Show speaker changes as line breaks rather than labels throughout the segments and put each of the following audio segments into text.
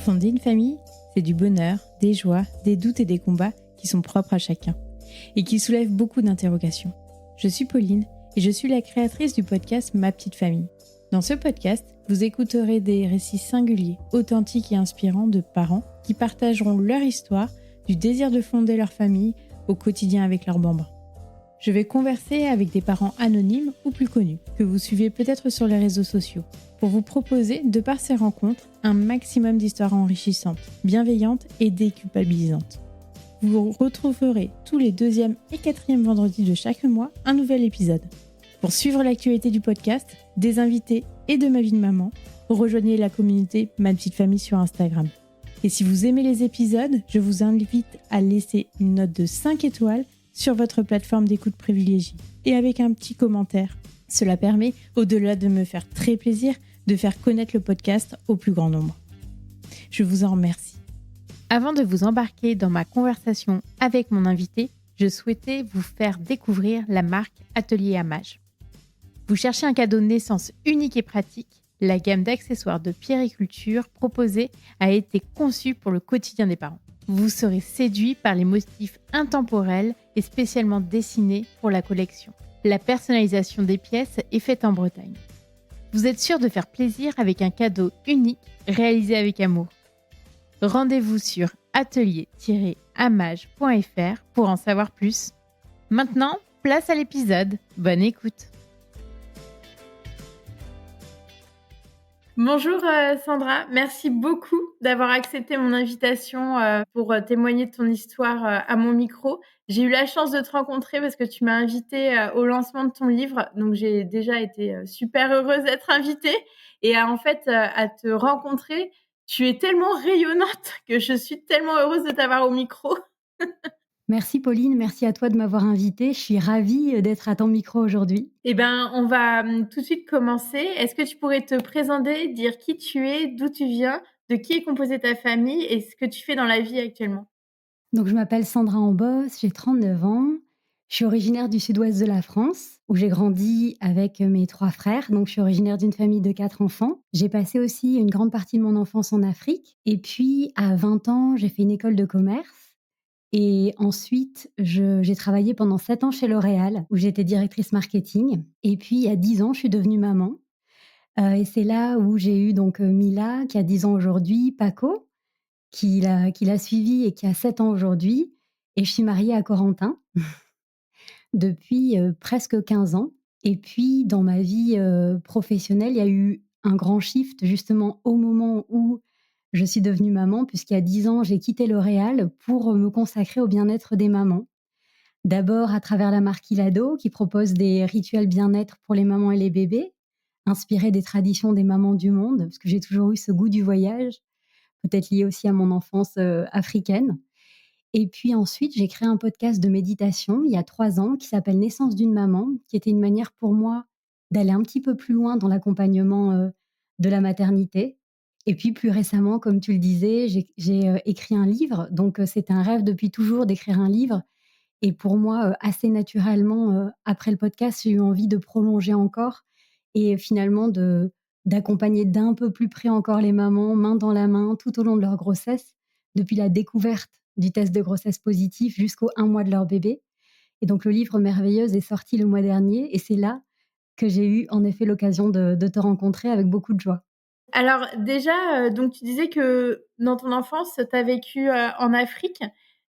Fonder une famille, c'est du bonheur, des joies, des doutes et des combats qui sont propres à chacun et qui soulèvent beaucoup d'interrogations. Je suis Pauline et je suis la créatrice du podcast Ma Petite Famille. Dans ce podcast, vous écouterez des récits singuliers, authentiques et inspirants de parents qui partageront leur histoire, du désir de fonder leur famille au quotidien avec leurs bambins. Je vais converser avec des parents anonymes ou plus connus, que vous suivez peut-être sur les réseaux sociaux, pour vous proposer, de par ces rencontres, un maximum d'histoires enrichissantes, bienveillantes et déculpabilisantes. Vous retrouverez tous les 2e et 4e vendredis de chaque mois un nouvel épisode. Pour suivre l'actualité du podcast, des invités et de ma vie de maman, rejoignez la communauté Ma Petite Famille sur Instagram. Et si vous aimez les épisodes, je vous invite à laisser une note de 5 étoiles sur votre plateforme d'écoute privilégiée et avec un petit commentaire. Cela permet, au-delà de me faire très plaisir, de faire connaître le podcast au plus grand nombre. Je vous en remercie. Avant de vous embarquer dans ma conversation avec mon invité, je souhaitais vous faire découvrir la marque Atelier Amage. Vous cherchez un cadeau de naissance unique et pratique? La gamme d'accessoires de pierriculture proposée a été conçue pour le quotidien des parents. Vous serez séduit par les motifs intemporels et spécialement dessinés pour la collection. La personnalisation des pièces est faite en Bretagne. Vous êtes sûr de faire plaisir avec un cadeau unique réalisé avec amour. Rendez-vous sur atelier-amage.fr pour en savoir plus. Maintenant, place à l'épisode. Bonne écoute. Bonjour Sandra, merci beaucoup d'avoir accepté mon invitation pour témoigner de ton histoire à mon micro. J'ai eu la chance de te rencontrer parce que tu m'as invitée au lancement de ton livre, donc j'ai déjà été super heureuse d'être invitée et en fait à te rencontrer, tu es tellement rayonnante que je suis tellement heureuse de t'avoir au micro.
Merci Pauline, merci à toi de m'avoir invitée. Je suis ravie d'être à ton micro aujourd'hui.
Eh ben, on va tout de suite commencer. Est-ce que tu pourrais te présenter, dire qui tu es, d'où tu viens, de qui est composée ta famille et ce que tu fais dans la vie actuellement?
Donc je m'appelle Sandra Ambos, j'ai 39 ans. Je suis originaire du sud-ouest de la France, où j'ai grandi avec mes 3 frères. Donc je suis originaire d'une famille de 4 enfants. J'ai passé aussi une grande partie de mon enfance en Afrique. Et puis à 20 ans, j'ai fait une école de commerce. Et ensuite, j'ai travaillé pendant 7 ans chez L'Oréal, où j'étais directrice marketing. Et puis, il y a 10 ans, je suis devenue maman. Et c'est là où j'ai eu donc Mila, qui a 10 ans aujourd'hui, Paco, qui l'a suivi et qui a 7 ans aujourd'hui. Et je suis mariée à Corentin depuis presque 15 ans. Et puis, dans ma vie professionnelle, il y a eu un grand shift justement au moment où je suis devenue maman, puisqu'il y a 10 ans, j'ai quitté L'Oréal pour me consacrer au bien-être des mamans. D'abord à travers la marque Ilado, qui propose des rituels bien-être pour les mamans et les bébés, inspirés des traditions des mamans du monde, parce que j'ai toujours eu ce goût du voyage, peut-être lié aussi à mon enfance africaine. Et puis ensuite, j'ai créé un podcast de méditation il y a 3 ans qui s'appelle Naissance d'une maman, qui était une manière pour moi d'aller un petit peu plus loin dans l'accompagnement de la maternité. Et puis plus récemment, comme tu le disais, j'ai écrit un livre. Donc c'était un rêve depuis toujours d'écrire un livre. Et pour moi, assez naturellement, après le podcast, j'ai eu envie de prolonger encore et finalement d'accompagner d'un peu plus près encore les mamans, main dans la main, tout au long de leur grossesse, depuis la découverte du test de grossesse positif jusqu'au 1 mois de leur bébé. Et donc le livre Merveilleuse est sorti le mois dernier et c'est là que j'ai eu en effet l'occasion de te rencontrer avec beaucoup de joie.
Alors déjà, donc tu disais que dans ton enfance, tu as vécu en Afrique.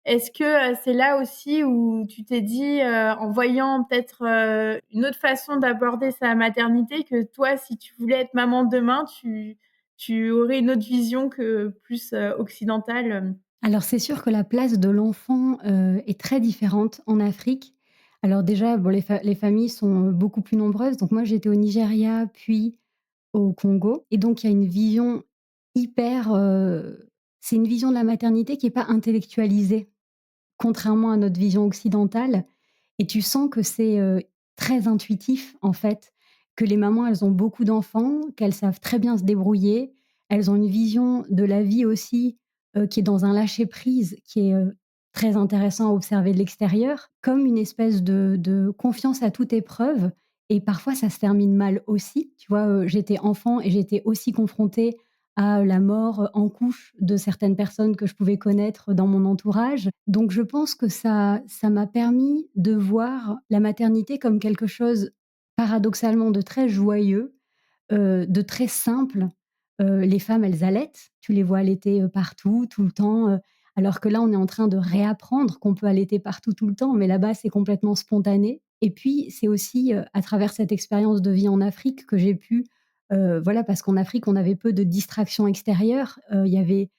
Est-ce que c'est là aussi où tu t'es dit, en voyant peut-être une autre façon d'aborder sa maternité, que toi, si tu voulais être maman demain, tu aurais une autre vision que plus occidentale?
Alors c'est sûr que la place de l'enfant, est très différente en Afrique. Alors déjà, bon, les familles sont beaucoup plus nombreuses. Donc moi, j'étais au Nigeria, puis au Congo et donc il y a une vision hyper, c'est une vision de la maternité qui est pas intellectualisée, contrairement à notre vision occidentale et tu sens que c'est, très intuitif, en fait, que les mamans, elles ont beaucoup d'enfants, qu'elles savent très bien se débrouiller. Elles ont une vision de la vie aussi, qui est dans un lâcher-prise qui est, très intéressant à observer de l'extérieur, comme une espèce de confiance à toute épreuve et parfois ça se termine mal aussi. Tu vois, j'étais enfant et j'étais aussi confrontée à la mort en couche de certaines personnes que je pouvais connaître dans mon entourage. Donc je pense que ça m'a permis de voir la maternité comme quelque chose paradoxalement de très joyeux, de très simple. Les femmes, elles allaitent, tu les vois allaiter, partout, tout le temps, alors que là, on est en train de réapprendre qu'on peut allaiter partout, tout le temps, mais là-bas, c'est complètement spontané. Et puis, c'est aussi, à travers cette expérience de vie en Afrique que j'ai pu, voilà, parce qu'en Afrique, on avait peu de distractions extérieures, il y avait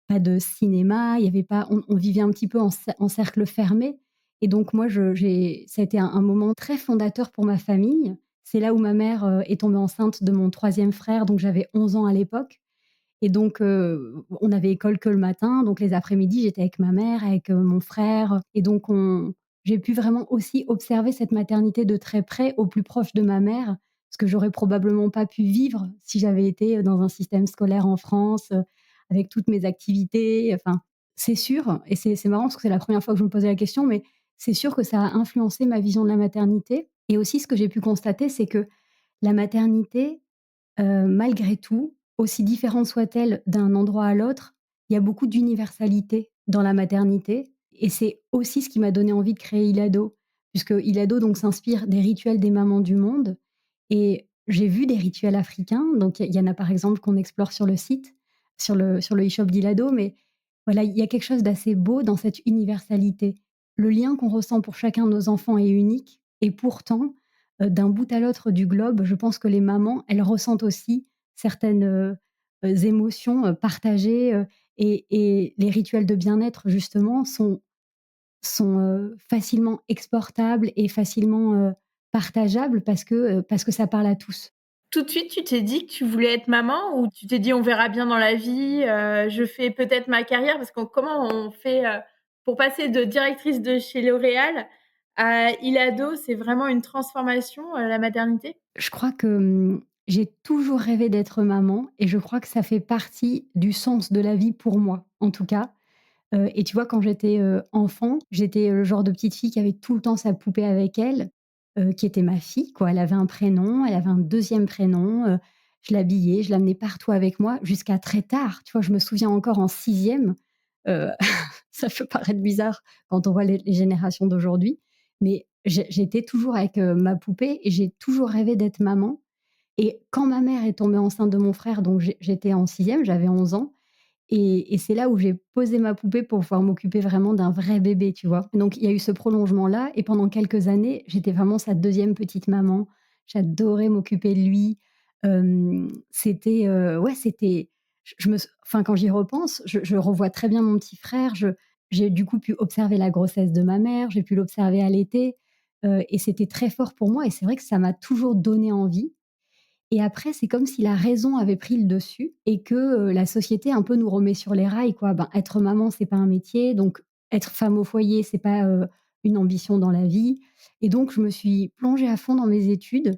pas de cinéma, il y avait pas on vivait un petit peu en cercle fermé et donc moi je j'ai ça a été un moment très fondateur pour ma famille. C'est là où ma mère, est tombée enceinte de mon troisième frère, donc j'avais 11 ans à l'époque et donc on avait école que le matin, donc les après-midi, j'étais avec ma mère, avec, mon frère et donc on j'ai pu vraiment aussi observer cette maternité de très près, au plus proche de ma mère, ce que j'aurais probablement pas pu vivre si j'avais été, dans un système scolaire en France, avec toutes mes activités, enfin, c'est sûr et c'est marrant parce que c'est la première fois que je me posais la question, mais c'est sûr que ça a influencé ma vision de la maternité et aussi ce que j'ai pu constater, c'est que la maternité, malgré tout, aussi différente soit-elle d'un endroit à l'autre, il y a beaucoup d'universalité dans la maternité et c'est aussi ce qui m'a donné envie de créer Ilado. Puisque Ilado donc s'inspire des rituels des mamans du monde et j'ai vu des rituels africains, donc il y en a par exemple qu'on explore sur le site, sur le e-shop d'Ilado, mais voilà, il y a quelque chose d'assez beau dans cette universalité. Le lien qu'on ressent pour chacun de nos enfants est unique et pourtant, d'un bout à l'autre du globe, je pense que les mamans, elles ressentent aussi certaines, émotions, partagées, et les rituels de bien-être justement sont facilement exportables et facilement, partageables parce que ça parle à tous.
Tout de suite, tu t'es dit que tu voulais être maman ou tu t'es dit: «On verra bien dans la vie, je fais peut-être ma carrière»? Parce que comment on fait, pour passer de directrice de chez L'Oréal à Ilado? C'est vraiment une transformation, la maternité?
Je crois que, j'ai toujours rêvé d'être maman et je crois que ça fait partie du sens de la vie pour moi, en tout cas. Et tu vois, quand j'étais, enfant, j'étais, le genre de petite fille qui avait tout le temps sa poupée avec elle, qui était ma fille, quoi. Elle avait un prénom, elle avait un deuxième prénom, je l'habillais, je l'amenais partout avec moi jusqu'à très tard. Tu vois, je me souviens encore en sixième. e ça peut paraître bizarre quand on voit les générations d'aujourd'hui, mais j'étais toujours avec, ma poupée et j'ai toujours rêvé d'être maman et quand ma mère est tombée enceinte de mon frère, donc j'étais en sixième, j'avais 11 ans et c'est là où j'ai posé ma poupée pour pouvoir m'occuper vraiment d'un vrai bébé, tu vois? Donc il y a eu ce prolongement-là et pendant quelques années, j'étais vraiment sa deuxième petite maman. J'adorais m'occuper de lui. C'était, ouais, c'était je me s enfin, quand j'y repense, je revois très bien mon petit frère. J'ai du coup pu observer la grossesse de ma mère, j'ai pu l'observer allaiter, et c'était très fort pour moi et c'est vrai que ça m'a toujours donné envie et après, c'est comme si la raison avait pris le dessus et que, la société un peu nous remet sur les rails, quoi. Ben, être maman, c'est pas un métier, donc être femme au foyer, c'est pas, une ambition dans la vie et donc je me suis plongée à fond dans mes études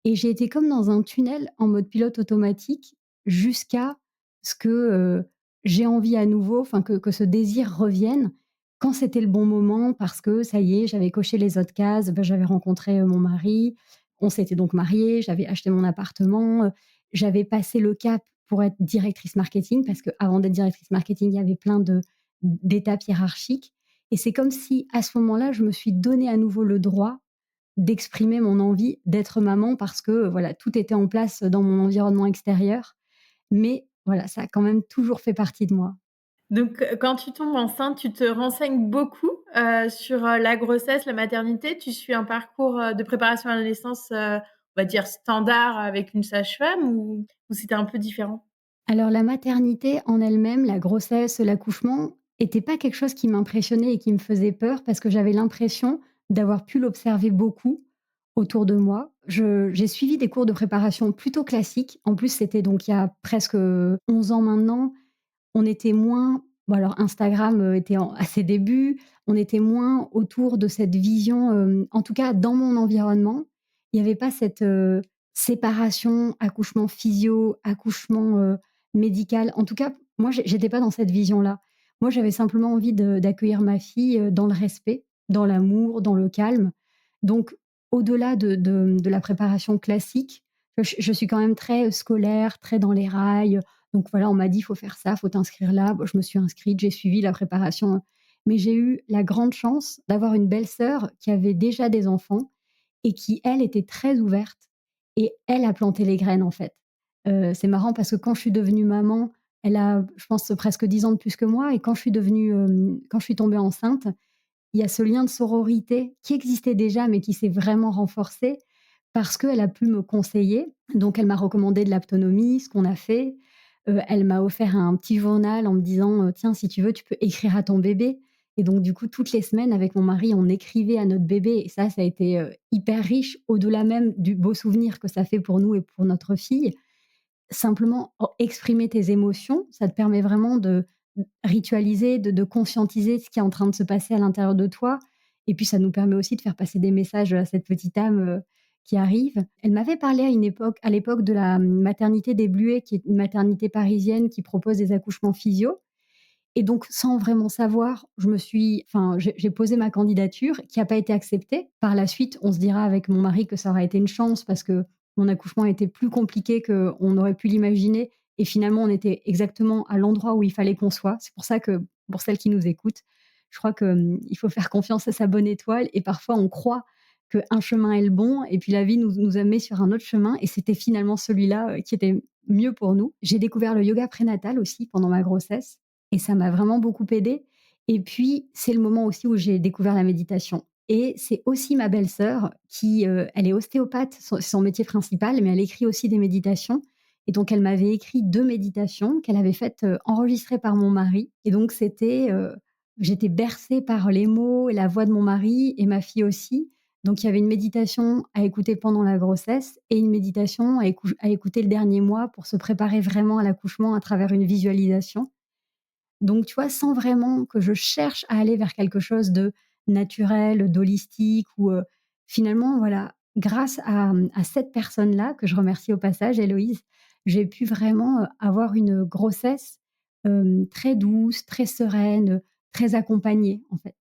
et j'ai été comme dans un tunnel en mode pilote automatique jusqu'à ce que, j'ai envie à nouveau, enfin que ce désir revienne quand c'était le bon moment parce que ça y est, j'avais coché les autres cases, bah, j'avais rencontré, mon mari, on s'était donc mariés, j'avais acheté mon appartement, j'avais passé le cap pour être directrice marketing parce qu'avant d'être directrice marketing, il y avait plein d'étapes hiérarchiques et c'est comme si à ce moment-là, je me suis donné à nouveau le droit d'exprimer mon envie d'être maman parce que, voilà, tout était en place dans mon environnement extérieur. Mais voilà, ça a quand même toujours fait partie de moi.
Donc, quand tu tombes enceinte, tu te renseignes beaucoup, sur, la grossesse, la maternité? Tu suis un parcours, de préparation à la naissance, on va dire standard avec une sage-femme ou c'était un peu différent?
Alors la maternité en elle-même, la grossesse, l'accouchement, était pas quelque chose qui m'impressionnait et qui me faisait peur parce que j'avais l'impression d'avoir pu l'observer beaucoup autour de moi. J'ai suivi des cours de préparation plutôt classiques. En plus, c'était donc il y a presque, 11 ans maintenant. On était moins bon alors Instagram, était à ses débuts, on était moins autour de cette vision, en tout cas dans mon environnement, il n'y avait pas cette, séparation accouchement physio, accouchement, médical. En tout cas, moi j'étais pas dans cette vision-là. Moi, j'avais simplement envie d'accueillir ma fille, dans le respect, dans l'amour, dans le calme. Donc au-delà de la préparation classique, je suis quand même très scolaire, très dans les rails, Donc voilà, on m'a dit: «Il faut faire ça, il faut t'inscrire là». Bon, je me suis inscrite, j'ai suivi la préparation, mais j'ai eu la grande chance d'avoir une belle-sœur qui avait déjà des enfants et qui, elle, était très ouverte et elle a planté les graines, en fait. C'est marrant parce que quand je suis devenue maman, elle a, je pense, presque 10 ans de plus que moi et quand je suis tombée enceinte, il y a ce lien de sororité qui existait déjà, mais qui s'est vraiment renforcé parce qu'elle a pu me conseiller. Donc elle m'a recommandé de l'aptonomie, ce qu'on a fait. Elle m'a offert un petit journal en me disant, «Tiens, si tu veux, tu peux écrire à ton bébé». Et donc du coup, toutes les semaines avec mon mari, on écrivait à notre bébé et ça a été, hyper riche, au-delà même du beau souvenir que ça fait pour nous et pour notre fille. Simplement exprimer tes émotions, ça te permet vraiment de ritualiser, de conscientiser ce qui est en train de se passer à l'intérieur de toi et puis ça nous permet aussi de faire passer des messages à cette petite âme, qui arrive. Elle m'avait parlé à l'époque de la maternité des Bluets, qui est une maternité parisienne qui propose des accouchements physio et donc sans vraiment savoir, j'ai posé ma candidature qui a pas été acceptée. Par la suite, on se dira avec mon mari que ça aura été une chance parce que mon accouchement était plus compliqué qu'on aurait pu l'imaginer et finalement, on était exactement à l'endroit où il fallait qu'on soit. C'est pour ça que, pour celles qui nous écoutent, je crois que, il faut faire confiance à sa bonne étoile et parfois on croit qu'un chemin est le bon et puis la vie nous a mis sur un autre chemin et c'était finalement celui-là, qui était mieux pour nous. J'ai découvert le yoga prénatal aussi pendant ma grossesse et ça m'a vraiment beaucoup aidée et puis, c'est le moment aussi où j'ai découvert la méditation et c'est aussi ma belle-sœur qui, elle est ostéopathe, c'est son métier principal, mais elle écrit aussi des méditations et donc elle m'avait écrit 2 méditations qu'elle avait faites, enregistrées par mon mari et donc j'étais bercée par les mots et la voix de mon mari et ma fille aussi. Donc il y avait une méditation à écouter pendant la grossesse et une méditation à écouter le dernier mois pour se préparer vraiment à l'accouchement à travers une visualisation. Donc, tu vois, sans vraiment que je cherche à aller vers quelque chose de naturel, d'holistique ou, finalement, voilà, grâce à cette personne-là, que je remercie au passage, Héloïse, j'ai pu vraiment, avoir une grossesse, très douce, très sereine, très accompagnée, en fait.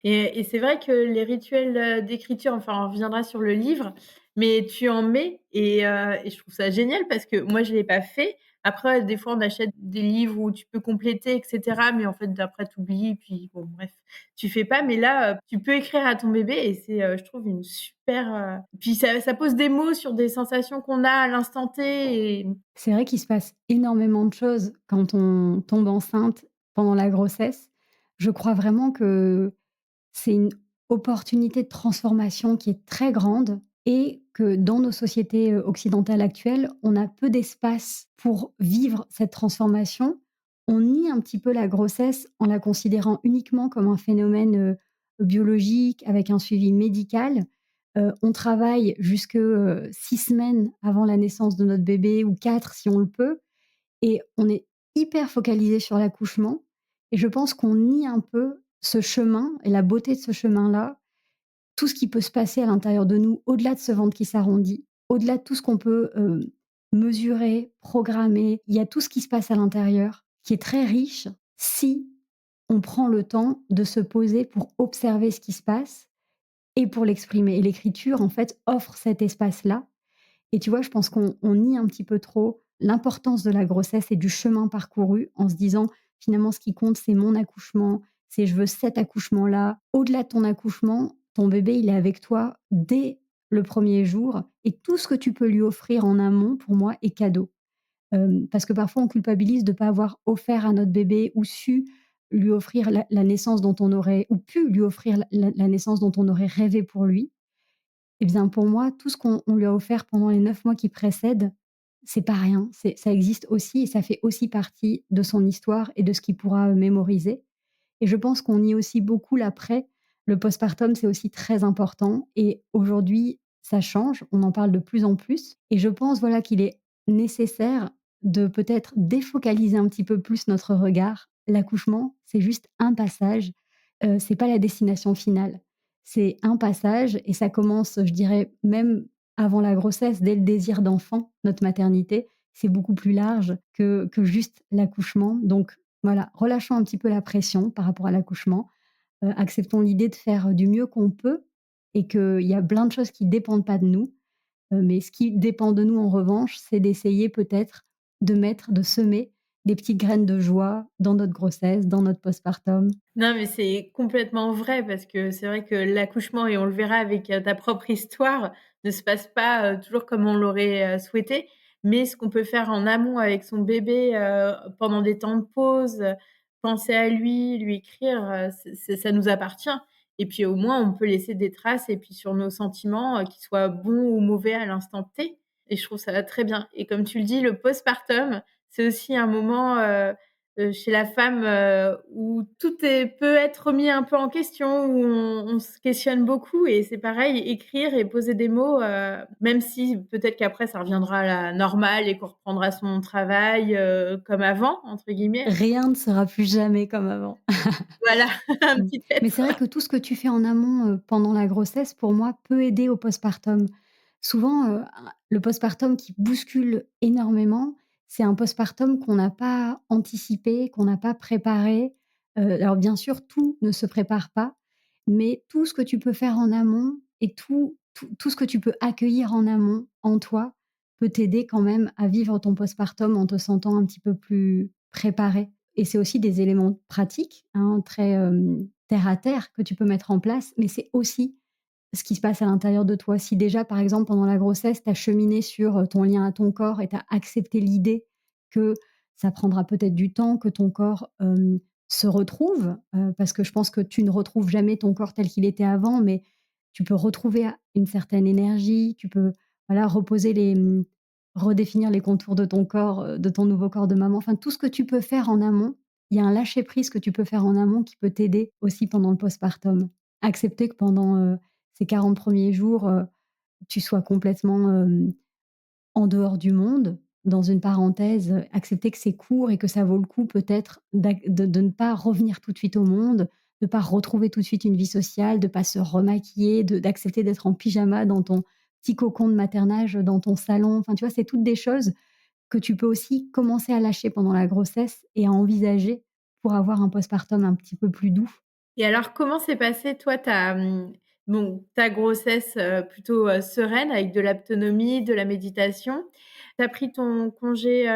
Et c'est vrai que les rituels, d'écriture, enfin, on reviendra sur le livre, mais tu en mets et je trouve ça génial parce que moi, je l'ai pas fait. Après, des fois, on achète des livres où tu peux compléter et cetera, mais en fait, après, tu oublies puis bon, bref, tu fais pas. Mais là, tu peux écrire à ton bébé et c'est, je trouve une super, puis ça pose des mots sur des sensations qu'on a à l'instant T et
C'est vrai qu'il se passe énormément de choses quand on tombe enceinte pendant la grossesse. Je crois vraiment que c'est une opportunité de transformation qui est très grande et que dans nos sociétés, occidentales actuelles, on a peu d'espace pour vivre cette transformation. On nie un petit peu la grossesse en la considérant uniquement comme un phénomène, biologique avec un suivi médical. On travaille jusque, 6 semaines avant la naissance de notre bébé ou 4 si on le peut et on est hyper focalisé sur l'accouchement et je pense qu'on nie un peu ce chemin et la beauté de ce chemin-là, tout ce qui peut se passer à l'intérieur de nous, au-delà de ce ventre qui s'arrondit, au-delà de tout ce qu'on peut, mesurer, programmer. Il y a tout ce qui se passe à l'intérieur qui est très riche si on prend le temps de se poser pour observer ce qui se passe et pour l'exprimer et l'écriture, en fait, offre cet espace-là et tu vois, je pense qu'on nie un petit peu trop l'importance de la grossesse et du chemin parcouru en se disant: «Finalement, ce qui compte, c'est mon accouchement, c'est je veux cet accouchement-là». Au-delà de ton accouchement, ton bébé, il est avec toi dès le premier jour et tout ce que tu peux lui offrir en amont, pour moi, est cadeau. Parce que parfois, on culpabilise de ne pas avoir offert à notre bébé ou su lui offrir la naissance dont on aurait ou pu lui offrir la naissance dont on aurait rêvé pour lui. Eh bien, pour moi, tout ce qu'on lui a offert pendant les 9 mois qui précèdent, c'est pas rien. Ça existe aussi et ça fait aussi partie de son histoire et de ce qu'il pourra, mémoriser et je pense qu'on nie aussi beaucoup l'après. Le postpartum, c'est aussi très important et aujourd'hui, ça change. On en parle de plus en plus et je pense, voilà, qu'il est nécessaire de peut-être défocaliser un petit peu plus notre regard. L'accouchement, c'est juste un passage, c'est pas la destination finale. C'est un passage et ça commence, je dirais, même avant la grossesse, dès le désir d'enfant, notre maternité. C'est beaucoup plus large que juste l'accouchement. Donc voilà, relâchons un petit peu la pression par rapport à l'accouchement, acceptons l'idée de faire du mieux qu'on peut et qu'il y a plein de choses qui dépendent pas de nous, mais ce qui dépend de nous en revanche, c'est d'essayer peut-être de semer des petites graines de joie dans notre grossesse, dans notre postpartum.
Non, mais c'est complètement vrai parce que c'est vrai que l'accouchement et on le verra avec, ta propre histoire, ne se passe pas, toujours comme on l'aurait, souhaité. Mais ce qu'on peut faire en amont avec son bébé, pendant des temps de pause, penser à lui, lui écrire, ça nous appartient et puis au moins on peut laisser des traces et puis sur nos sentiments, qu'ils soient bons ou mauvais à l'instant T et je trouve ça très bien et comme tu le dis, le postpartum, c'est aussi un moment, chez la femme, où tout peut être remis un peu en question, où on se questionne beaucoup et c'est pareil, écrire et poser des mots, même si peut-être qu'après ça reviendra à la normale et qu'on reprendra son travail, «comme avant» entre guillemets.
Rien ne sera plus jamais comme avant.
Voilà,
Mmh. Mais c'est
peut-être.
vrai que tout ce que tu fais en amont, pendant la grossesse, pour moi, peut aider au postpartum. Souvent, le postpartum qui bouscule énormément, c'est un postpartum qu'on n'a pas anticipé, qu'on n'a pas préparé. Alors bien sûr, tout ne se prépare pas, mais tout ce que tu peux faire en amont et tout ce que tu peux accueillir en amont, en toi, peut t'aider quand même à vivre ton postpartum en te sentant un petit peu plus préparé. Et c'est aussi des éléments pratiques, hein, très, terre à terre que tu peux mettre en place, mais c'est aussi ce qui se passe à l'intérieur de toi. Si déjà, par exemple, pendant la grossesse, tu as cheminé sur, ton lien à ton corps et tu as accepté l'idée que ça prendra peut-être du temps, que ton corps, se retrouve, parce que je pense que tu ne retrouves jamais ton corps tel qu'il était avant, mais tu peux retrouver a une certaine énergie, tu peux, voilà, reposer redéfinir les contours de ton corps, de ton nouveau corps de maman. Enfin, tout ce que tu peux faire en amont, il y a un lâcher prise que tu peux faire en amont qui peut t'aider aussi pendant le postpartum. Accepter que pendant, ces 40 premiers jours, tu sois complètement, en dehors du monde, dans une parenthèse, accepter que c'est court et que ça vaut le coup peut-être de ne pas revenir tout de suite au monde, de pas retrouver tout de suite une vie sociale, de pas se remaquiller, d'accepter d'être en pyjama dans ton petit cocon de maternage, dans ton salon. Enfin, tu vois, c'est toutes des choses que tu peux aussi commencer à lâcher pendant la grossesse et à envisager pour avoir un postpartum un petit peu plus doux.
Et alors, comment s'est passée, toi, ta grossesse, plutôt, sereine avec de l'autonomie, de la méditation? Tu as pris ton congé,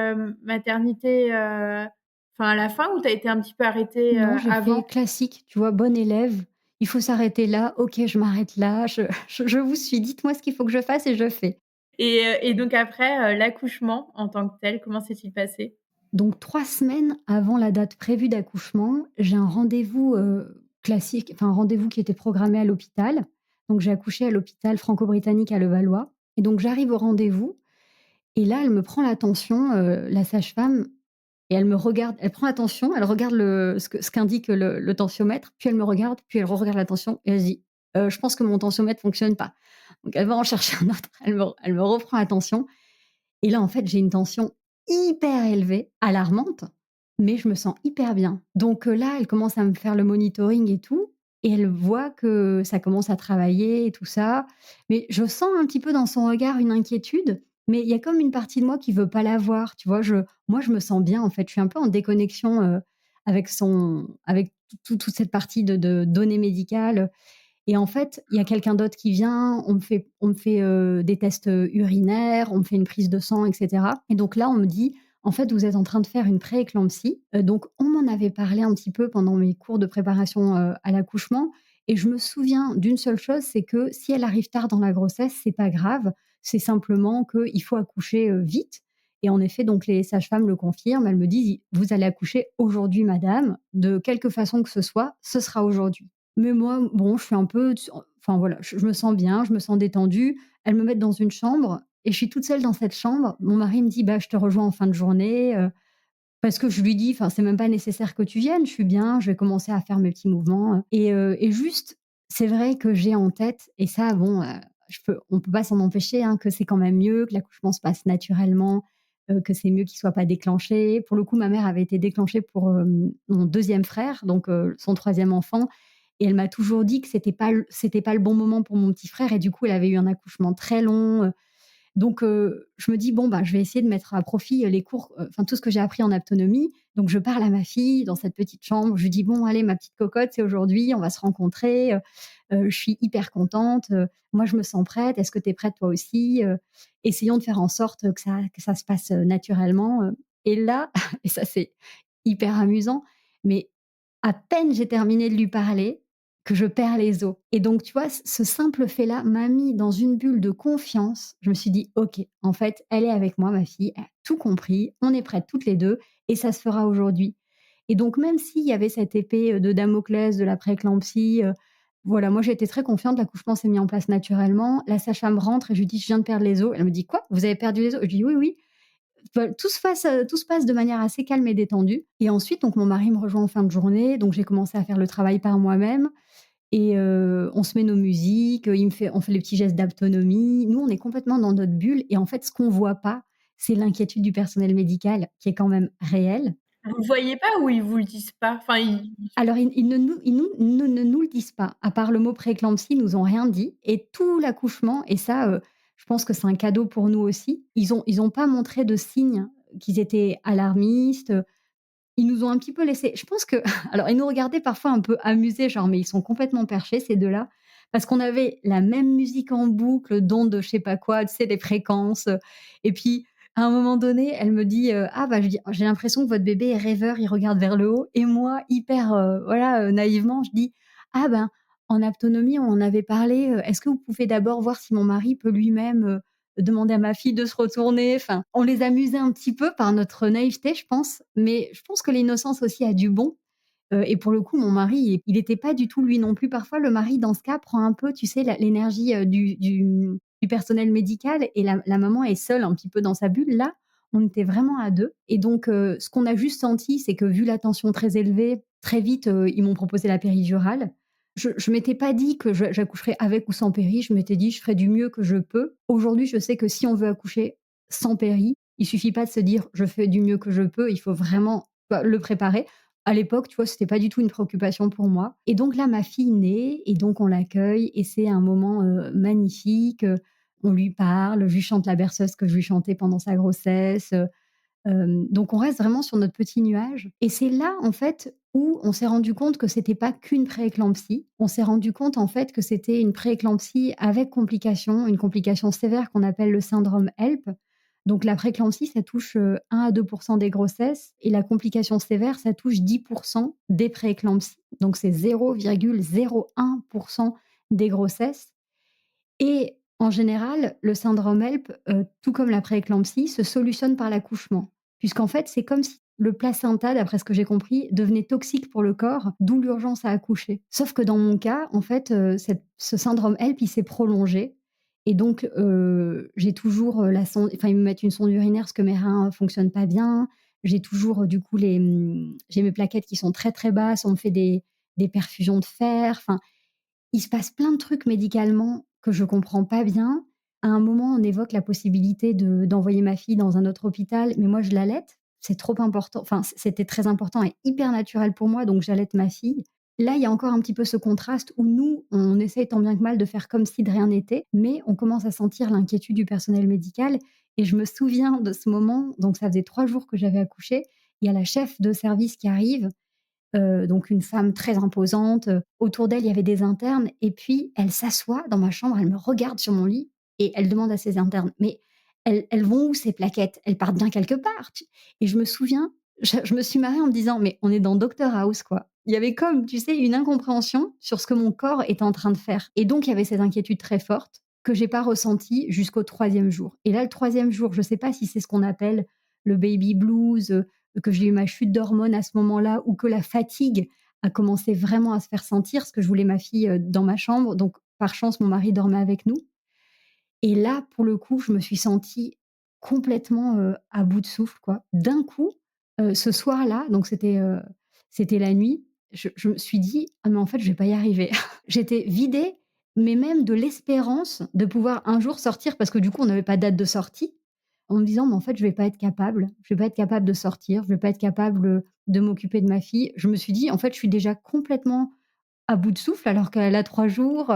maternité, enfin, à la fin ou tu as été un petit peu arrêtée,
Non, j'ai fait
avant?
classique, tu vois? Bonne élève, il faut s'arrêter là, OK, je m'arrête là, je vous suis, dites-moi ce qu'il faut que je fasse et je fais.
Et donc après, l'accouchement en tant que tel, comment s'est-il passé?
Donc 3 semaines avant la date prévue d'accouchement, j'ai un rendez-vous, classique, enfin un rendez-vous qui était programmé à l'hôpital. Donc j'ai accouché à l'hôpital franco-britannique à Levallois et donc j'arrive au rendez-vous et là, elle me prend la tension, la sage-femme. Et elle me regarde, elle prend la tension, elle regarde ce qu'indique le tensiomètre, puis elle me regarde, puis elle regarde la tension et elle se dit: Je pense que mon tensiomètre fonctionne pas». Donc elle va en chercher un autre, elle me reprend la tension et là, en fait, j'ai une tension hyper élevée, alarmante, mais je me sens hyper bien. Donc là, elle commence à me faire le monitoring et tout et elle voit que ça commence à travailler et tout ça. Mais je sens un petit peu dans son regard une inquiétude, mais il y a comme une partie de moi qui veut pas la voir, tu vois? Moi, je me sens bien, en fait. Je suis un peu en déconnexion, avec toute cette partie de données médicales. Et en fait, il y a quelqu'un d'autre qui vient, on me fait, des tests, urinaires, on me fait une prise de sang et cetera et donc là, on me dit: «En fait, vous êtes en train de faire une pré-éclampsie». Donc on m'en avait parlé un petit peu pendant mes cours de préparation, à l'accouchement et je me souviens d'une seule chose, c'est que si elle arrive tard dans la grossesse, c'est pas grave, c'est simplement qu'il faut accoucher, vite et en effet, donc les sages-femmes le confirment. Elles me disent: «Vous allez accoucher aujourd'hui madame, de quelque façon que ce soit, ce sera aujourd'hui». Mais moi, bon, je suis un peu enfin voilà, je me sens bien, je me sens détendue. Elles me mettent dans une chambre et je suis toute seule dans cette chambre. Mon mari me dit: «Bah, je te rejoins en fin de journée», parce que je lui dis: «Enfin, c'est même pas nécessaire que tu viennes, je suis bien, je vais commencer à faire mes petits mouvements», et juste, c'est vrai que j'ai en tête et ça, bon, on peut pas s'en empêcher, hein, que c'est quand même mieux, que l'accouchement se passe naturellement, que c'est mieux qu'il soit pas déclenché. Pour le coup, ma mère avait été déclenchée pour, mon deuxième frère, donc son troisième enfant et elle m'a toujours dit que c'était pas le bon moment pour mon petit frère et du coup, elle avait eu un accouchement très long, donc je me dis: «Bon, bah, je vais essayer de mettre à profit, les cours, enfin tout ce que j'ai appris en autonomie». Donc je parle à ma fille dans cette petite chambre, je lui dis: «Bon allez ma petite cocotte, c'est aujourd'hui, on va se rencontrer, je suis hyper contente, moi je me sens prête, est-ce que tu es prête toi aussi?» Essayons de faire en sorte que ça se passe, naturellement, Et là et ça, c'est hyper amusant, mais à peine j'ai terminé de lui parler que je perds les os et donc tu vois, ce simple fait-là m'a mis dans une bulle de confiance. Je me suis dit: «OK, en fait, elle est avec moi ma fille, elle a tout compris, on est prêtes toutes les 2 et ça se fera aujourd'hui». Et donc même s'il y avait cette épée, de Damoclès de la prééclampsie, voilà, moi j'ai été très confiante, l'accouchement s'est mis en place naturellement. La sage-femme rentre et je lui dis: «Je viens de perdre les os». Elle me dit: «Quoi? Vous avez perdu les os?» Je dis: «Oui, oui». Bah, tout se passe de manière assez calme et détendue et ensuite donc mon mari me rejoint en fin de journée, donc j'ai commencé à faire le travail par moi-même et on se met nos musiques, on fait les petits gestes d'autonomie. Nous, on est complètement dans notre bulle et en fait, ce qu'on voit pas, c'est l'inquiétude du personnel médical qui est quand même réelle.
Vous le voyez pas ou ils vous le disent pas? Enfin,
Alors ils ne nous le disent pas, à part le mot prééclampsie, ils nous ont rien dit et tout l'accouchement et ça, je pense que c'est un cadeau pour nous aussi, ils ont pas montré de signes qu'ils étaient alarmistes, ils nous ont un petit peu laissé je pense que alors ils nous regardaient parfois un peu amusés, genre: «Mais ils sont complètement perchés ces 2 là», parce qu'on avait la même musique en boucle, d'ondes je sais pas quoi, tu sais, les fréquences, et puis à un moment donné, elle me dit, «Ah bah», je dis: «J'ai l'impression que votre bébé est rêveur, il regarde vers le haut» et moi hyper, voilà, naïvement, je dis: «Ah ben, en autonomie, on en avait parlé, est-ce que vous pouvez d'abord voir si mon mari peut lui-même, demander à ma fille de se retourner?» Enfin, on les amusait un petit peu par notre naïveté, je pense, mais je pense que l'innocence aussi a du bon. Et pour le coup, mon mari, il était pas du tout lui non plus. Parfois, le mari, dans ce cas, prend un peu, tu sais, l'énergie, du personnel médical et la maman est seule un petit peu dans sa bulle. Là, on était vraiment à 2 et donc ce qu'on a juste senti, c'est que vu la tension très élevée, très vite, ils m'ont proposé la péridurale. Je m'étais pas dit que j'accoucherais avec ou sans péri, je m'étais dit: «Je ferai du mieux que je peux». Aujourd'hui, je sais que si on veut accoucher sans péri, il suffit pas de se dire: «Je fais du mieux que je peux», il faut vraiment, bah, le préparer. À l'époque, tu vois, c'était pas du tout une préoccupation pour moi et donc là, ma fille naît et donc on l'accueille et c'est un moment, magnifique, on lui parle, je lui chante la berceuse que je lui chantais pendant sa grossesse, donc on reste vraiment sur notre petit nuage et c'est là, en fait, où on s'est rendu compte que c'était pas qu'une prééclampsie. On s'est rendu compte, en fait, que c'était une prééclampsie avec complication, une complication sévère qu'on appelle le syndrome HELP. Donc la prééclampsie, ça touche, 1 à 2 des grossesses et la complication sévère, ça touche 10 des prééclampsies. Donc c'est 0,01 des grossesses et en général, le syndrome HELP, tout comme la prééclampsie, se solutionne par l'accouchement. Puisqu'en fait, c'est comme si le placenta, d'après ce que j'ai compris, devenait toxique pour le corps, d'où l'urgence à accoucher. Sauf que dans mon cas, en fait, ce syndrome HELP, il s'est prolongé et donc j'ai toujours, la sonde enfin, ils me mettent une sonde urinaire parce que mes reins, fonctionnent pas bien. J'ai toujours, du coup, j'ai mes plaquettes qui sont très, très basses. On me fait des perfusions de fer. Enfin, il se passe plein de trucs médicalement que je comprends pas bien. À un moment, on évoque la possibilité d'envoyer ma fille dans un autre hôpital, mais moi je l'allaite. C'est trop important, enfin c'était très important et hyper naturel pour moi, donc j'allaite ma fille. Là, il y a encore un petit peu ce contraste où nous, on essaye tant bien que mal de faire comme si de rien n'était, mais on commence à sentir l'inquiétude du personnel médical et je me souviens de ce moment, donc ça faisait 3 jours que j'avais accouché, il y a la chef de service qui arrive, donc une femme très imposante, autour d'elle, il y avait des internes et puis elle s'assoit dans ma chambre, elle me regarde sur mon lit et elle demande à ses internes: «Mais elles vont où ces plaquettes? Elles partent bien quelque part?» Et je me souviens, je me suis marrée en me disant: «Mais on est dans Doctor House, quoi». Il y avait comme, tu sais, une incompréhension sur ce que mon corps était en train de faire et donc il y avait cette inquiétude très forte que j'ai pas ressentie jusqu'au 3e jour et là, le 3e jour, je sais pas si c'est ce qu'on appelle le baby blues, que j'ai eu ma chute d'hormones à ce moment-là ou que la fatigue a commencé vraiment à se faire sentir, parce que je voulais ma fille, dans ma chambre, donc par chance, mon mari dormait avec nous et là, pour le coup, je me suis sentie complètement, à bout de souffle, quoi. D'un coup, ce soir-là, donc c'était la nuit, je me suis dit: «Ah mais en fait, je vais pas y arriver». J'étais vidée, mais même de l'espérance de pouvoir un jour sortir parce que du coup, on n'avait pas de date de sortie en me disant: «Mais en fait, je vais pas être capable. Je vais pas être capable de sortir, je vais pas être capable, de m'occuper de ma fille». Je me suis dit: «En fait, je suis déjà complètement à bout de souffle alors qu'elle a 3 jours»,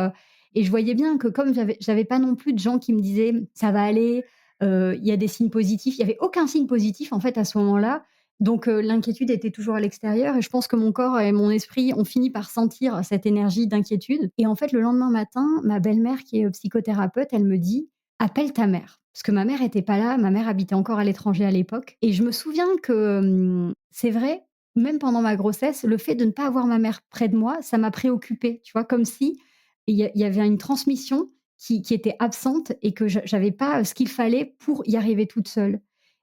et je voyais bien que comme j'avais pas non plus de gens qui me disaient: «Ça va aller, il y a des signes positifs». Il y avait aucun signe positif, en fait, à ce moment-là. Donc l'inquiétude était toujours à l'extérieur et je pense que mon corps et mon esprit ont fini par sentir cette énergie d'inquiétude et en fait, le lendemain matin, ma belle-mère qui est, psychothérapeute, elle me dit: appelle ta mère. Parce que ma mère était pas là, ma mère habitait encore à l'étranger à l'époque et je me souviens que, c'est vrai, même pendant ma grossesse, le fait de ne pas avoir ma mère près de moi, ça m'a préoccupée, tu vois? Comme si il y avait une transmission qui était absente et que j'avais pas, ce qu'il fallait pour y arriver toute seule.